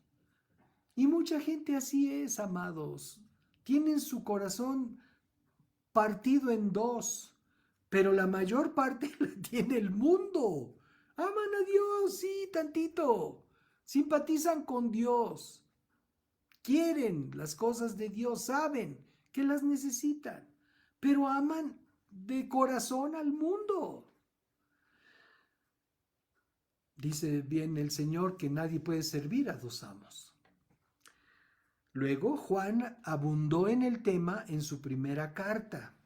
[SPEAKER 2] Y mucha gente así es, amados. Tienen su corazón partido en dos, pero la mayor parte la tiene el mundo. Aman a Dios, sí, tantito. Simpatizan con Dios. Quieren las cosas de Dios, saben que las necesitan, pero aman de corazón al mundo. Dice bien el Señor que nadie puede servir a dos amos. Luego Juan abundó en el tema en su primera carta.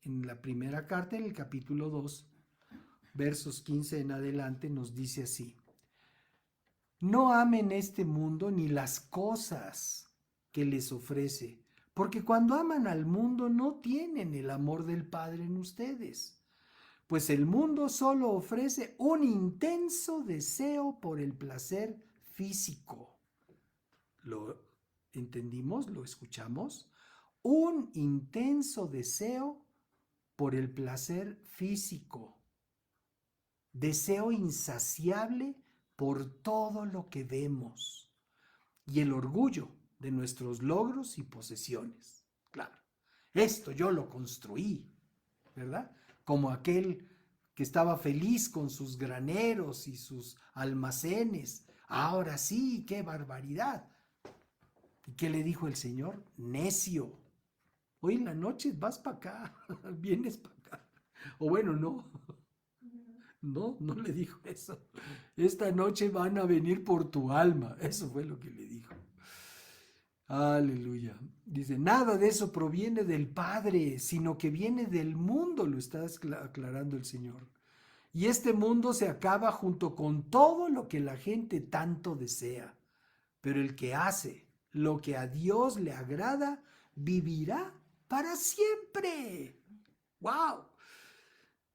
[SPEAKER 2] En la primera carta, en el capítulo 2, versos 15 en adelante, nos dice así: no amen este mundo ni las cosas que les ofrece, porque cuando aman al mundo no tienen el amor del Padre en ustedes. Pues el mundo solo ofrece un intenso deseo por el placer físico. ¿Lo entendimos? ¿Lo escuchamos? Un intenso deseo por el placer físico. Deseo insaciable por todo lo que vemos. Y el orgullo de nuestros logros y posesiones. Claro, esto yo lo construí, ¿verdad? Como aquel que estaba feliz con sus graneros y sus almacenes. Ahora sí, qué barbaridad. ¿Y qué le dijo el Señor? Necio. Hoy en la noche vas para acá, vienes para acá. O bueno, no. No le dijo eso. Esta noche van a venir por tu alma. Eso fue lo que le dijo. Aleluya. Dice, nada de eso proviene del Padre, sino que viene del mundo, lo está aclarando el Señor. Y este mundo se acaba junto con todo lo que la gente tanto desea. Pero el que hace lo que a Dios le agrada, vivirá para siempre. ¡Wow!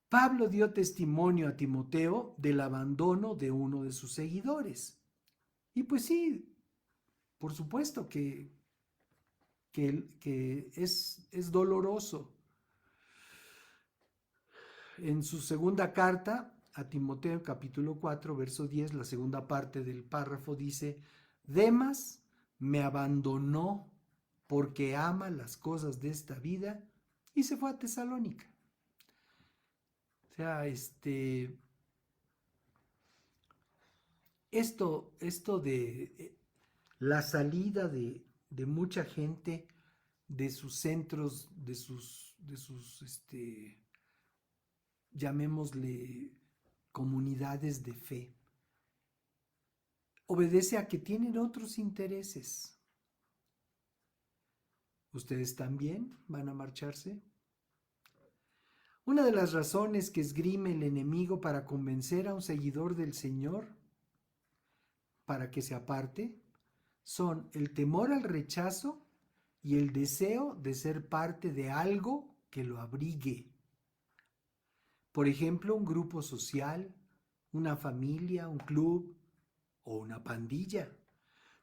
[SPEAKER 2] Pablo dio testimonio a Timoteo del abandono de uno de sus seguidores. Y pues sí, por supuesto que es doloroso. En su segunda carta a Timoteo, capítulo 4, verso 10, la segunda parte del párrafo dice: Demas me abandonó porque ama las cosas de esta vida y se fue a Tesalónica. O sea, esto de la salida de mucha gente de sus centros, de sus llamémosle comunidades de fe, obedece a que tienen otros intereses. ¿Ustedes también van a marcharse? Una de las razones que esgrime el enemigo para convencer a un seguidor del Señor para que se aparte son el temor al rechazo y el deseo de ser parte de algo que lo abrigue. Por ejemplo, un grupo social, una familia, un club o una pandilla.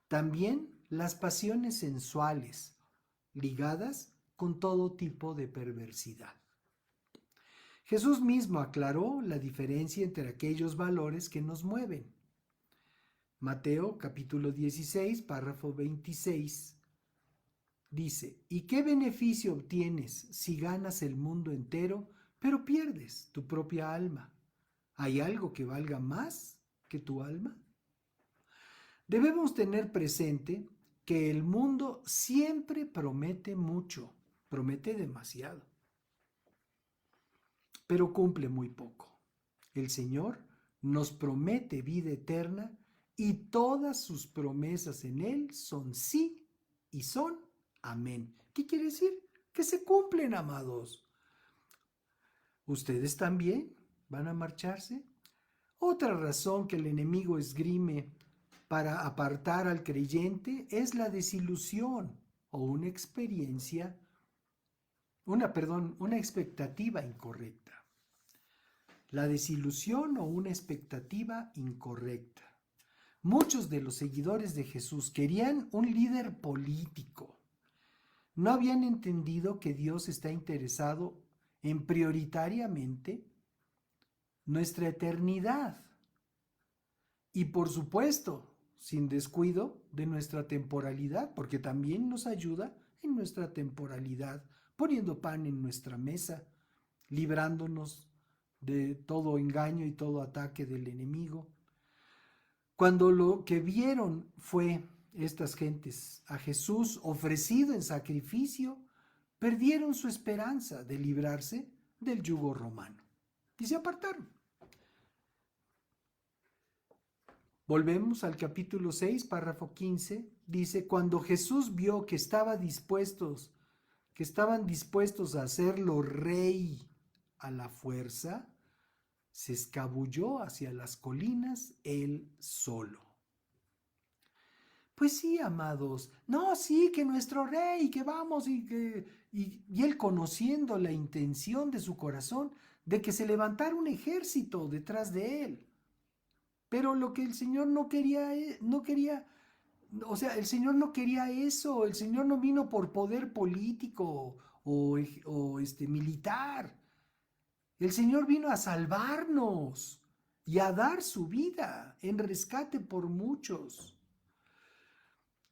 [SPEAKER 2] También las pasiones sensuales, ligadas con todo tipo de perversidad. Jesús mismo aclaró la diferencia entre aquellos valores que nos mueven. Mateo capítulo 16, párrafo 26, dice: ¿Y qué beneficio obtienes si ganas el mundo entero, pero pierdes tu propia alma? ¿Hay algo que valga más que tu alma? Debemos tener presente que el mundo siempre promete mucho, promete demasiado, pero cumple muy poco. El Señor nos promete vida eterna y todas sus promesas en Él son sí y son amén. ¿Qué quiere decir? Que se cumplen, amados. ¿Ustedes también van a marcharse? Otra razón que el enemigo esgrime para apartar al creyente es la desilusión o una expectativa incorrecta. La desilusión o una expectativa incorrecta. Muchos de los seguidores de Jesús querían un líder político. No habían entendido que Dios está interesado en prioritariamente nuestra eternidad y, por supuesto, sin descuido de nuestra temporalidad, porque también nos ayuda en nuestra temporalidad, poniendo pan en nuestra mesa, librándonos de todo engaño y todo ataque del enemigo. Cuando lo que vieron fue estas gentes a Jesús ofrecido en sacrificio, perdieron su esperanza de librarse del yugo romano y se apartaron. Volvemos al capítulo 6, párrafo 15, dice: cuando Jesús vio que estaban dispuestos a hacerlo rey a la fuerza, se escabulló hacia las colinas él solo. Pues sí, amados, no, sí, que nuestro rey, que vamos, y él, conociendo la intención de su corazón de que se levantara un ejército detrás de él. Pero lo que el Señor el Señor no quería eso. El Señor no vino por poder político o militar. El Señor vino a salvarnos y a dar su vida en rescate por muchos.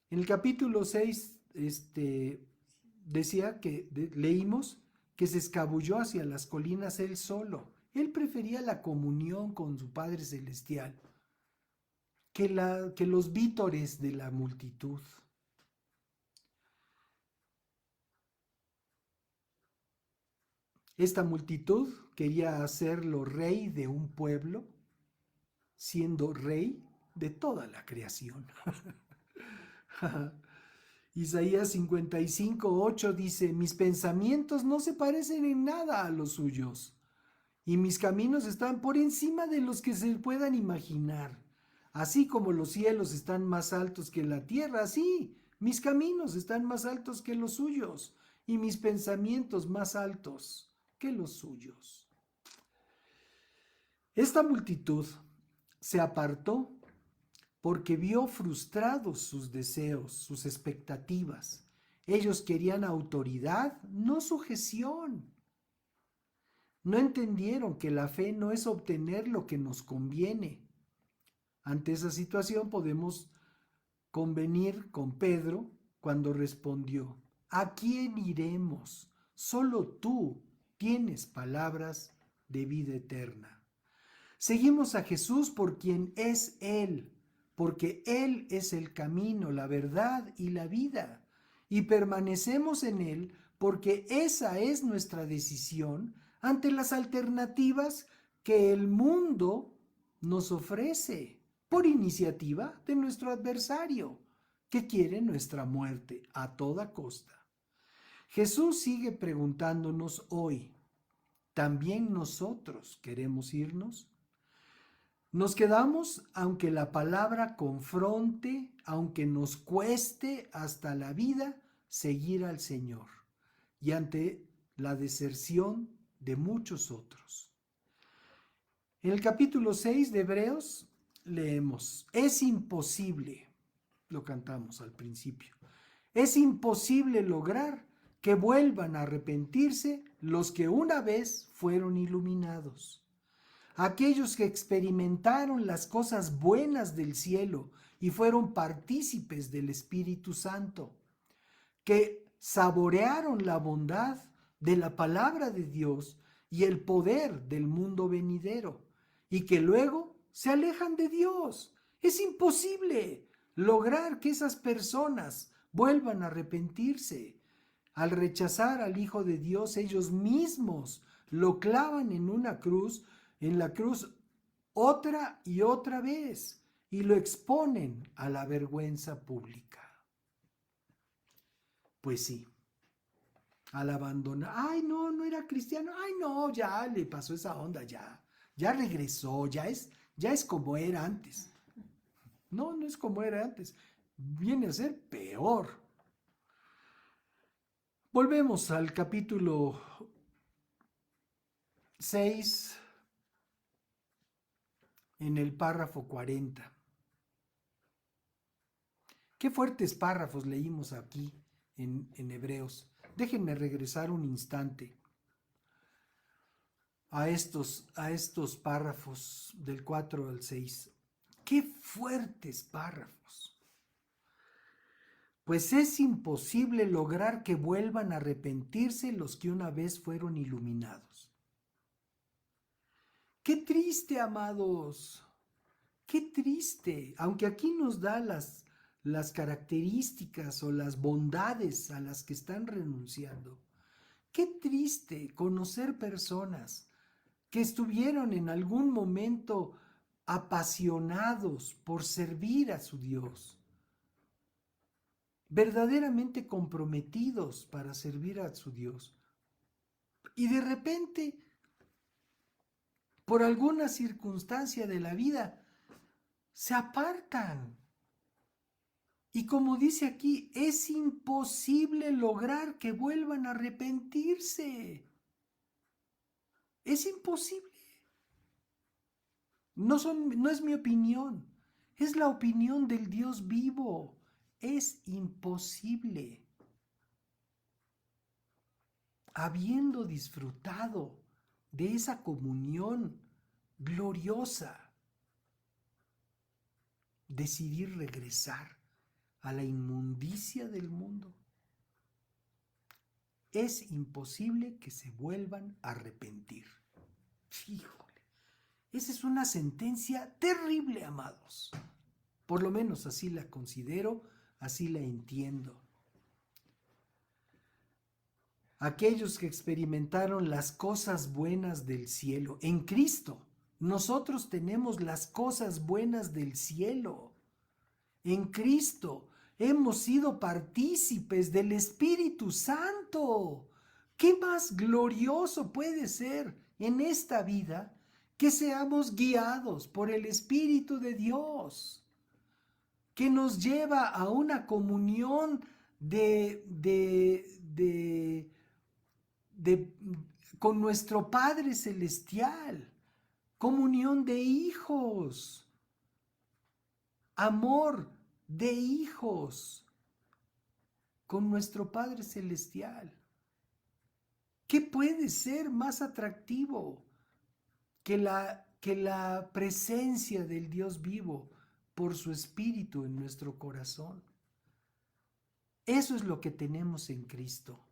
[SPEAKER 2] En el capítulo 6 leímos que se escabulló hacia las colinas él solo. Él prefería la comunión con su Padre Celestial que los vítores de la multitud. Esta multitud quería hacerlo rey de un pueblo, siendo rey de toda la creación. Isaías 55:8 dice: mis pensamientos no se parecen en nada a los suyos, y mis caminos están por encima de los que se puedan imaginar. Así como los cielos están más altos que la tierra, así mis caminos están más altos que los suyos, y mis pensamientos más altos que los suyos. Esta multitud se apartó porque vio frustrados sus deseos, sus expectativas. Ellos querían autoridad, no sujeción. No entendieron que la fe no es obtener lo que nos conviene. Ante esa situación podemos convenir con Pedro cuando respondió: ¿a quién iremos? Solo tú tienes palabras de vida eterna. Seguimos a Jesús por quien es Él, porque Él es el camino, la verdad y la vida, y permanecemos en Él porque esa es nuestra decisión ante las alternativas que el mundo nos ofrece por iniciativa de nuestro adversario, que quiere nuestra muerte a toda costa. Jesús sigue preguntándonos hoy: ¿también nosotros queremos irnos? Nos quedamos aunque la palabra confronte, aunque nos cueste hasta la vida seguir al Señor, y ante la deserción de muchos otros. En el capítulo 6 de Hebreos leemos: es imposible, lo cantamos al principio, es imposible lograr que vuelvan a arrepentirse los que una vez fueron iluminados. Aquellos que experimentaron las cosas buenas del cielo y fueron partícipes del Espíritu Santo, que saborearon la bondad de la palabra de Dios y el poder del mundo venidero, y que luego se alejan de Dios. Es imposible lograr que esas personas vuelvan a arrepentirse. Al rechazar al Hijo de Dios, ellos mismos lo clavan en la cruz otra y otra vez, y lo exponen a la vergüenza pública. Pues sí, al abandonar, ay no, no era cristiano, ay no, ya le pasó esa onda, ya regresó, ya es como era antes. No, no es como era antes, viene a ser peor. Volvemos al capítulo 6, en el párrafo 40. Qué fuertes párrafos leímos aquí en Hebreos. Déjenme regresar un instante a estos párrafos del 4 al 6. Qué fuertes párrafos. Pues es imposible lograr que vuelvan a arrepentirse los que una vez fueron iluminados. Qué triste, amados, qué triste, aunque aquí nos da las características o las bondades a las que están renunciando. Qué triste conocer personas que estuvieron en algún momento apasionados por servir a su Dios, verdaderamente comprometidos para servir a su Dios, y de repente, por alguna circunstancia de la vida, se apartan. Y como dice aquí, es imposible lograr que vuelvan a arrepentirse. Es imposible. No es mi opinión, es la opinión del Dios vivo. Es imposible. Habiendo disfrutado de esa comunión gloriosa, decidir regresar a la inmundicia del mundo. Es imposible que se vuelvan a arrepentir. Híjole, esa es una sentencia terrible, amados. Por lo menos así la considero, así la entiendo. Aquellos que experimentaron las cosas buenas del cielo en Cristo. Nosotros tenemos las cosas buenas del cielo. En Cristo hemos sido partícipes del Espíritu Santo. ¿Qué más glorioso puede ser en esta vida que seamos guiados por el Espíritu de Dios, que nos lleva a una comunión con nuestro Padre Celestial, comunión de hijos, amor de hijos con nuestro Padre Celestial? ¿Qué puede ser más atractivo que la presencia del Dios vivo por su Espíritu en nuestro corazón? Eso es lo que tenemos en Cristo.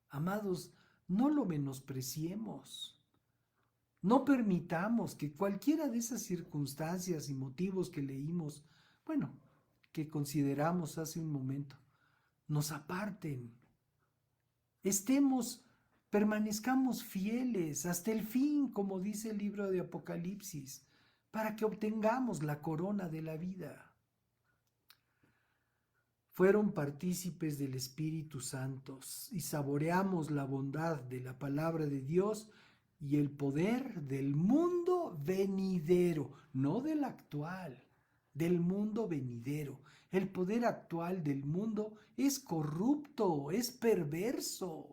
[SPEAKER 2] Amados, no lo menospreciemos. No permitamos que cualquiera de esas circunstancias y motivos que leímos, que consideramos hace un momento, nos aparten. Permanezcamos fieles hasta el fin, como dice el libro de Apocalipsis, para que obtengamos la corona de la vida. Fueron partícipes del Espíritu Santo y saboreamos la bondad de la palabra de Dios y el poder del mundo venidero, no del actual, del mundo venidero. El poder actual del mundo es corrupto, es perverso.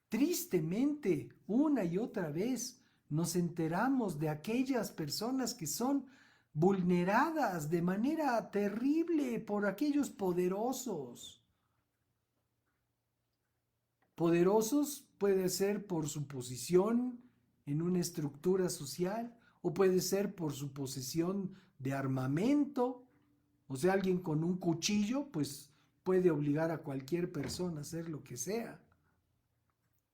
[SPEAKER 2] Tristemente, una y otra vez nos enteramos de aquellas personas que son vulneradas de manera terrible por aquellos poderosos. Poderosos puede ser por su posición en una estructura social o puede ser por su posesión de armamento. O sea, alguien con un cuchillo pues puede obligar a cualquier persona a hacer lo que sea.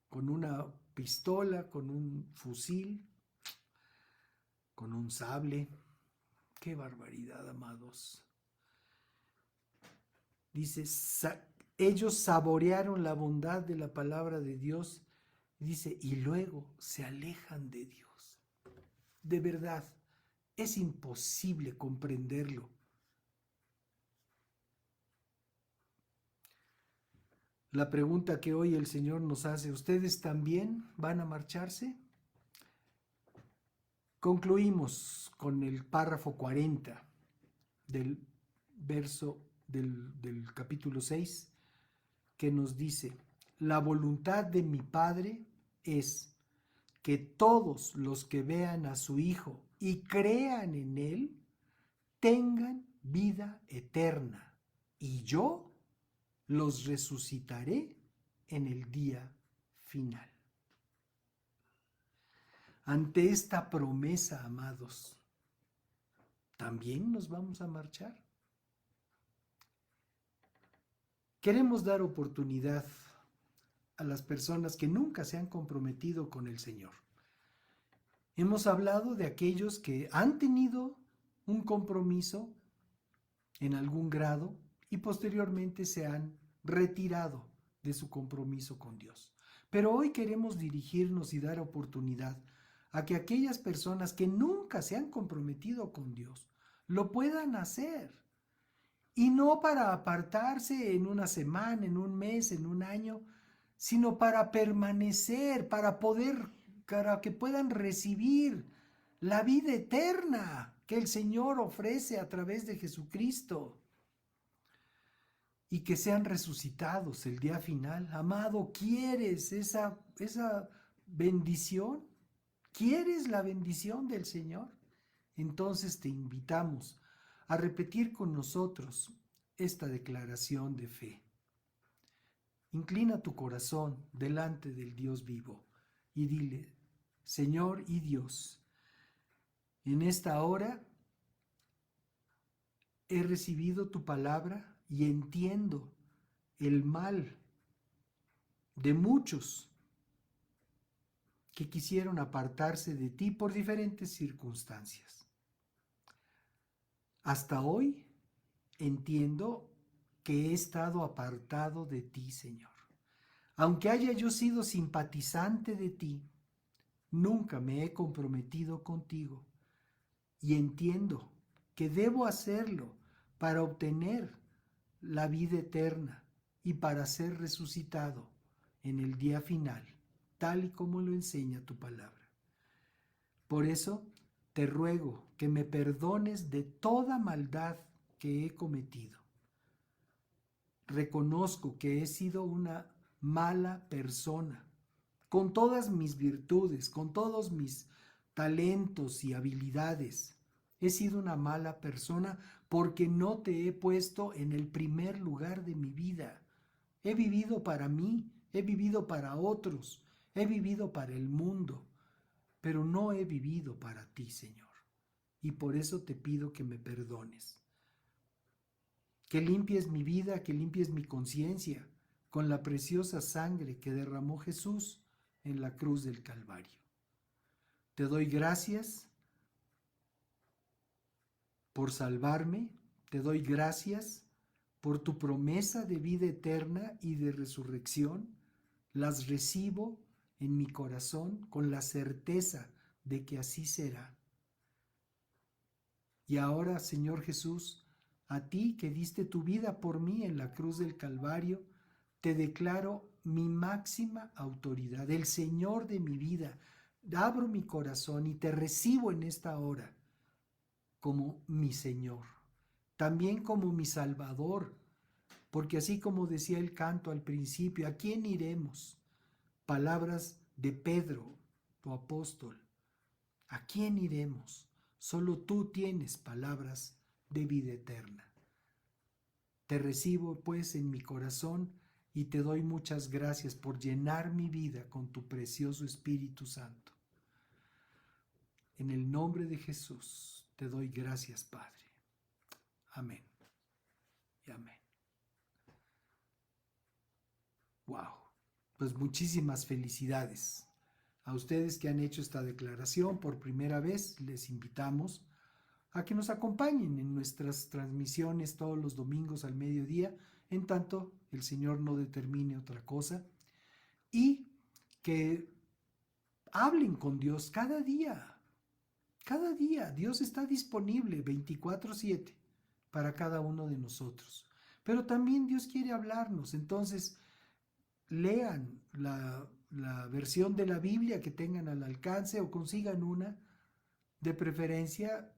[SPEAKER 2] Con una pistola, con un fusil, con un sable. ¡Qué barbaridad, amados! Dice, ellos saborearon la bondad de la palabra de Dios. Dice, y luego se alejan de Dios. De verdad, es imposible comprenderlo. La pregunta que hoy el Señor nos hace, ¿ustedes también van a marcharse? Concluimos con el párrafo 40 del verso del capítulo 6, que nos dice, la voluntad de mi Padre es que todos los que vean a su Hijo y crean en Él, tengan vida eterna, y yo los resucitaré en el día final. Ante esta promesa, amados, ¿también nos vamos a marchar? Queremos dar oportunidad a las personas que nunca se han comprometido con el Señor. Hemos hablado de aquellos que han tenido un compromiso en algún grado y posteriormente se han retirado de su compromiso con Dios. Pero hoy queremos dirigirnos y dar oportunidad a que aquellas personas que nunca se han comprometido con Dios lo puedan hacer. Y no para apartarse en una semana, en un mes, en un año, sino para permanecer, para que puedan recibir la vida eterna que el Señor ofrece a través de Jesucristo. Y que sean resucitados el día final. Amado, ¿quieres esa bendición? ¿Quieres la bendición del Señor? Entonces te invitamos a repetir con nosotros esta declaración de fe. Inclina tu corazón delante del Dios vivo y dile, Señor y Dios, en esta hora he recibido tu palabra y entiendo el mal de muchos que quisieron apartarse de ti por diferentes circunstancias. Hasta hoy entiendo que he estado apartado de ti, Señor. Aunque haya yo sido simpatizante de ti, nunca me he comprometido contigo y entiendo que debo hacerlo para obtener la vida eterna y para ser resucitado en el día final, tal y como lo enseña tu palabra. Por eso te ruego que me perdones de toda maldad que he cometido. Reconozco que he sido una mala persona, con todas mis virtudes, con todos mis talentos y habilidades. He sido una mala persona porque no te he puesto en el primer lugar de mi vida. He vivido para mí, he vivido para otros, he vivido para el mundo, pero no he vivido para ti, Señor. Y por eso te pido que me perdones. Que limpies mi vida, que limpies mi conciencia con la preciosa sangre que derramó Jesús en la cruz del Calvario. Te doy gracias por salvarme, te doy gracias por tu promesa de vida eterna y de resurrección. Las recibo en mi corazón con la certeza de que así será. Y ahora, Señor Jesús, a ti que diste tu vida por mí en la cruz del Calvario, te declaro mi máxima autoridad, el Señor de mi vida. Abro mi corazón y te recibo en esta hora como mi Señor, también como mi Salvador, porque así como decía el canto al principio, ¿a quién iremos? Palabras de Pedro, tu apóstol. ¿A quién iremos? Solo tú tienes palabras de vida eterna. Te recibo pues en mi corazón
[SPEAKER 3] y te doy muchas gracias por llenar mi vida con tu precioso Espíritu Santo. En el nombre de Jesús te doy gracias, Padre. Amén y amén. Wow, pues muchísimas felicidades. A ustedes que han hecho esta declaración por primera vez, les invitamos a que nos acompañen en nuestras transmisiones todos los domingos al mediodía, en tanto el Señor no determine otra cosa, y que hablen con Dios cada día. Cada día Dios está disponible 24/7 para cada uno de nosotros. Pero también Dios quiere hablarnos. Entonces, lean la versión de la Biblia que tengan al alcance o consigan una, de preferencia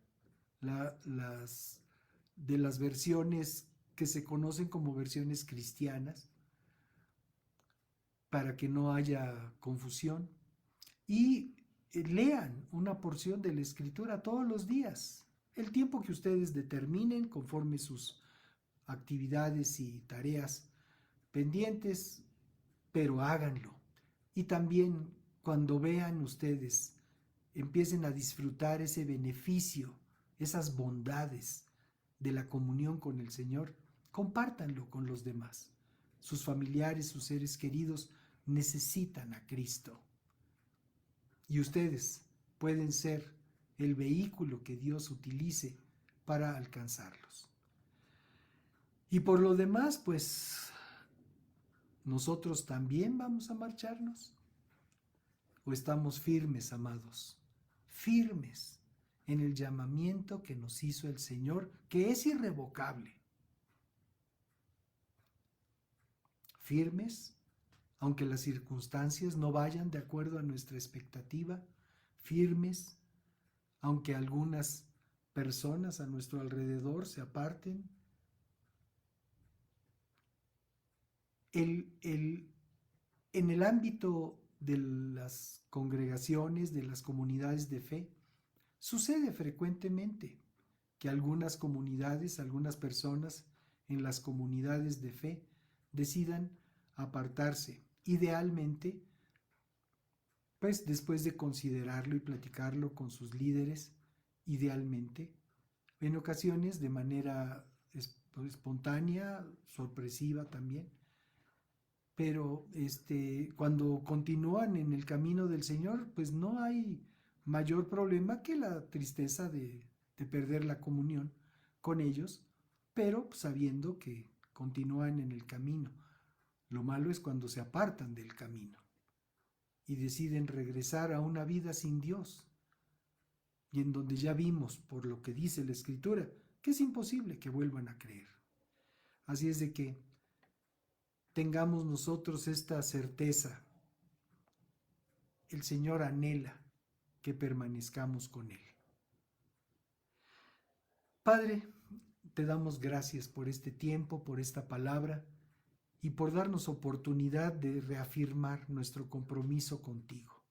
[SPEAKER 3] de las versiones que se conocen como versiones cristianas, para que no haya confusión. Y lean una porción de la Escritura todos los días, el tiempo que ustedes determinen conforme sus actividades y tareas pendientes, pero háganlo. Y también cuando vean ustedes, empiecen a disfrutar ese beneficio, esas bondades de la comunión con el Señor, compártanlo con los demás. Sus familiares, sus seres queridos necesitan a Cristo. Y ustedes pueden ser el vehículo que Dios utilice para alcanzarlos. Y por lo demás, pues, ¿nosotros también vamos a marcharnos? ¿O estamos firmes, amados? Firmes en el llamamiento que nos hizo el Señor, que es irrevocable. Firmes, aunque las circunstancias no vayan de acuerdo a nuestra expectativa. Firmes, aunque algunas personas a nuestro alrededor se aparten. En el ámbito de las congregaciones, de las comunidades de fe, sucede frecuentemente que algunas comunidades, algunas personas en las comunidades de fe decidan apartarse. Idealmente, pues después de considerarlo y platicarlo con sus líderes, idealmente, en ocasiones de manera espontánea, sorpresiva también, pero cuando continúan en el camino del Señor, pues no hay mayor problema que la tristeza de perder la comunión con ellos, pero sabiendo que continúan en el camino. Lo malo es cuando se apartan del camino y deciden regresar a una vida sin Dios, y en donde ya vimos, por lo que dice la Escritura, que es imposible que vuelvan a creer. Así es de que tengamos nosotros esta certeza. El Señor anhela que permanezcamos con Él. Padre, te damos gracias por este tiempo, por esta palabra y por darnos oportunidad de reafirmar nuestro compromiso contigo.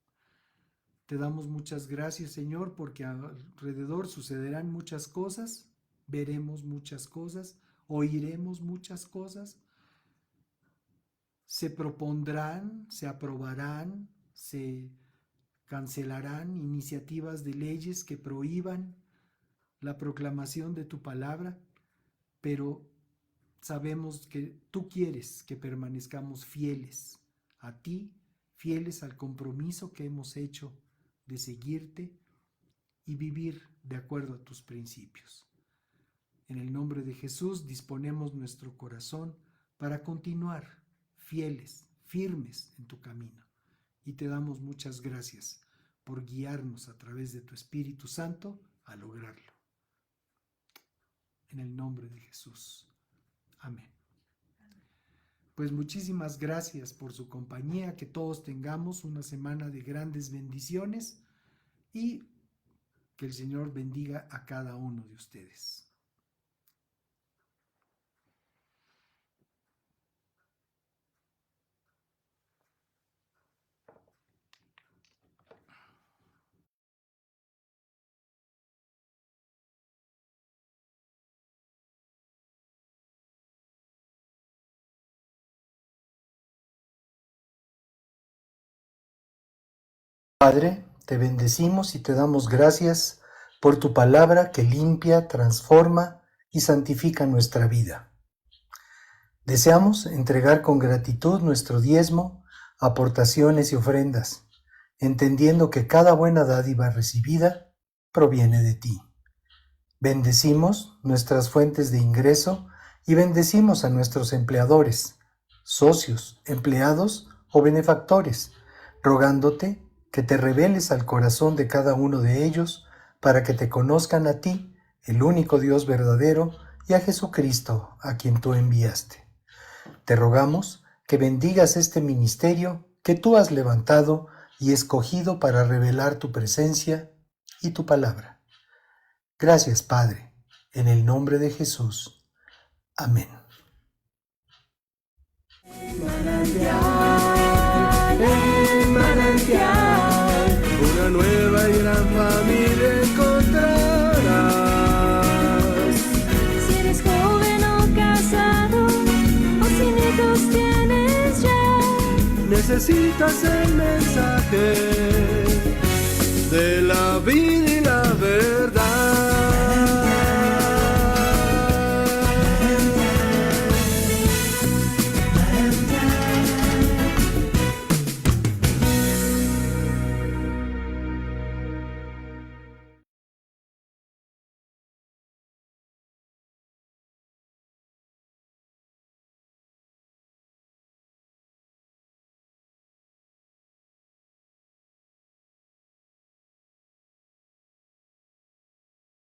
[SPEAKER 3] Te damos muchas gracias, Señor, porque alrededor sucederán muchas cosas, veremos muchas cosas, oiremos muchas cosas, se propondrán, se aprobarán, se cancelarán iniciativas de leyes que prohíban la proclamación de tu palabra, pero sabemos que tú quieres que permanezcamos fieles a ti, fieles al compromiso que hemos hecho de seguirte y vivir de acuerdo a tus principios. En el nombre de Jesús disponemos nuestro corazón para continuar fieles, firmes en tu camino. Y te damos muchas gracias por guiarnos a través de tu Espíritu Santo a lograrlo. En el nombre de Jesús. Amén. Pues muchísimas gracias por su compañía, que todos tengamos una semana de grandes bendiciones y que el Señor bendiga a cada uno de ustedes. Padre, te bendecimos y te damos gracias por tu palabra que limpia, transforma y santifica nuestra vida. Deseamos entregar con gratitud nuestro diezmo, aportaciones y ofrendas, entendiendo que cada buena dádiva recibida proviene de ti. Bendecimos nuestras fuentes de ingreso y bendecimos a nuestros empleadores, socios, empleados o benefactores, rogándote que te reveles al corazón de cada uno de ellos para que te conozcan a ti, el único Dios verdadero, y a Jesucristo, a quien tú enviaste. Te rogamos que bendigas este ministerio que tú has levantado y escogido para revelar tu presencia y tu palabra. Gracias, Padre, en el nombre de Jesús. Amén.
[SPEAKER 2] Manantial, una nueva y gran familia encontrarás.
[SPEAKER 1] Si eres joven o casado, o sin hijos tienes ya,
[SPEAKER 2] Necesitas el mensaje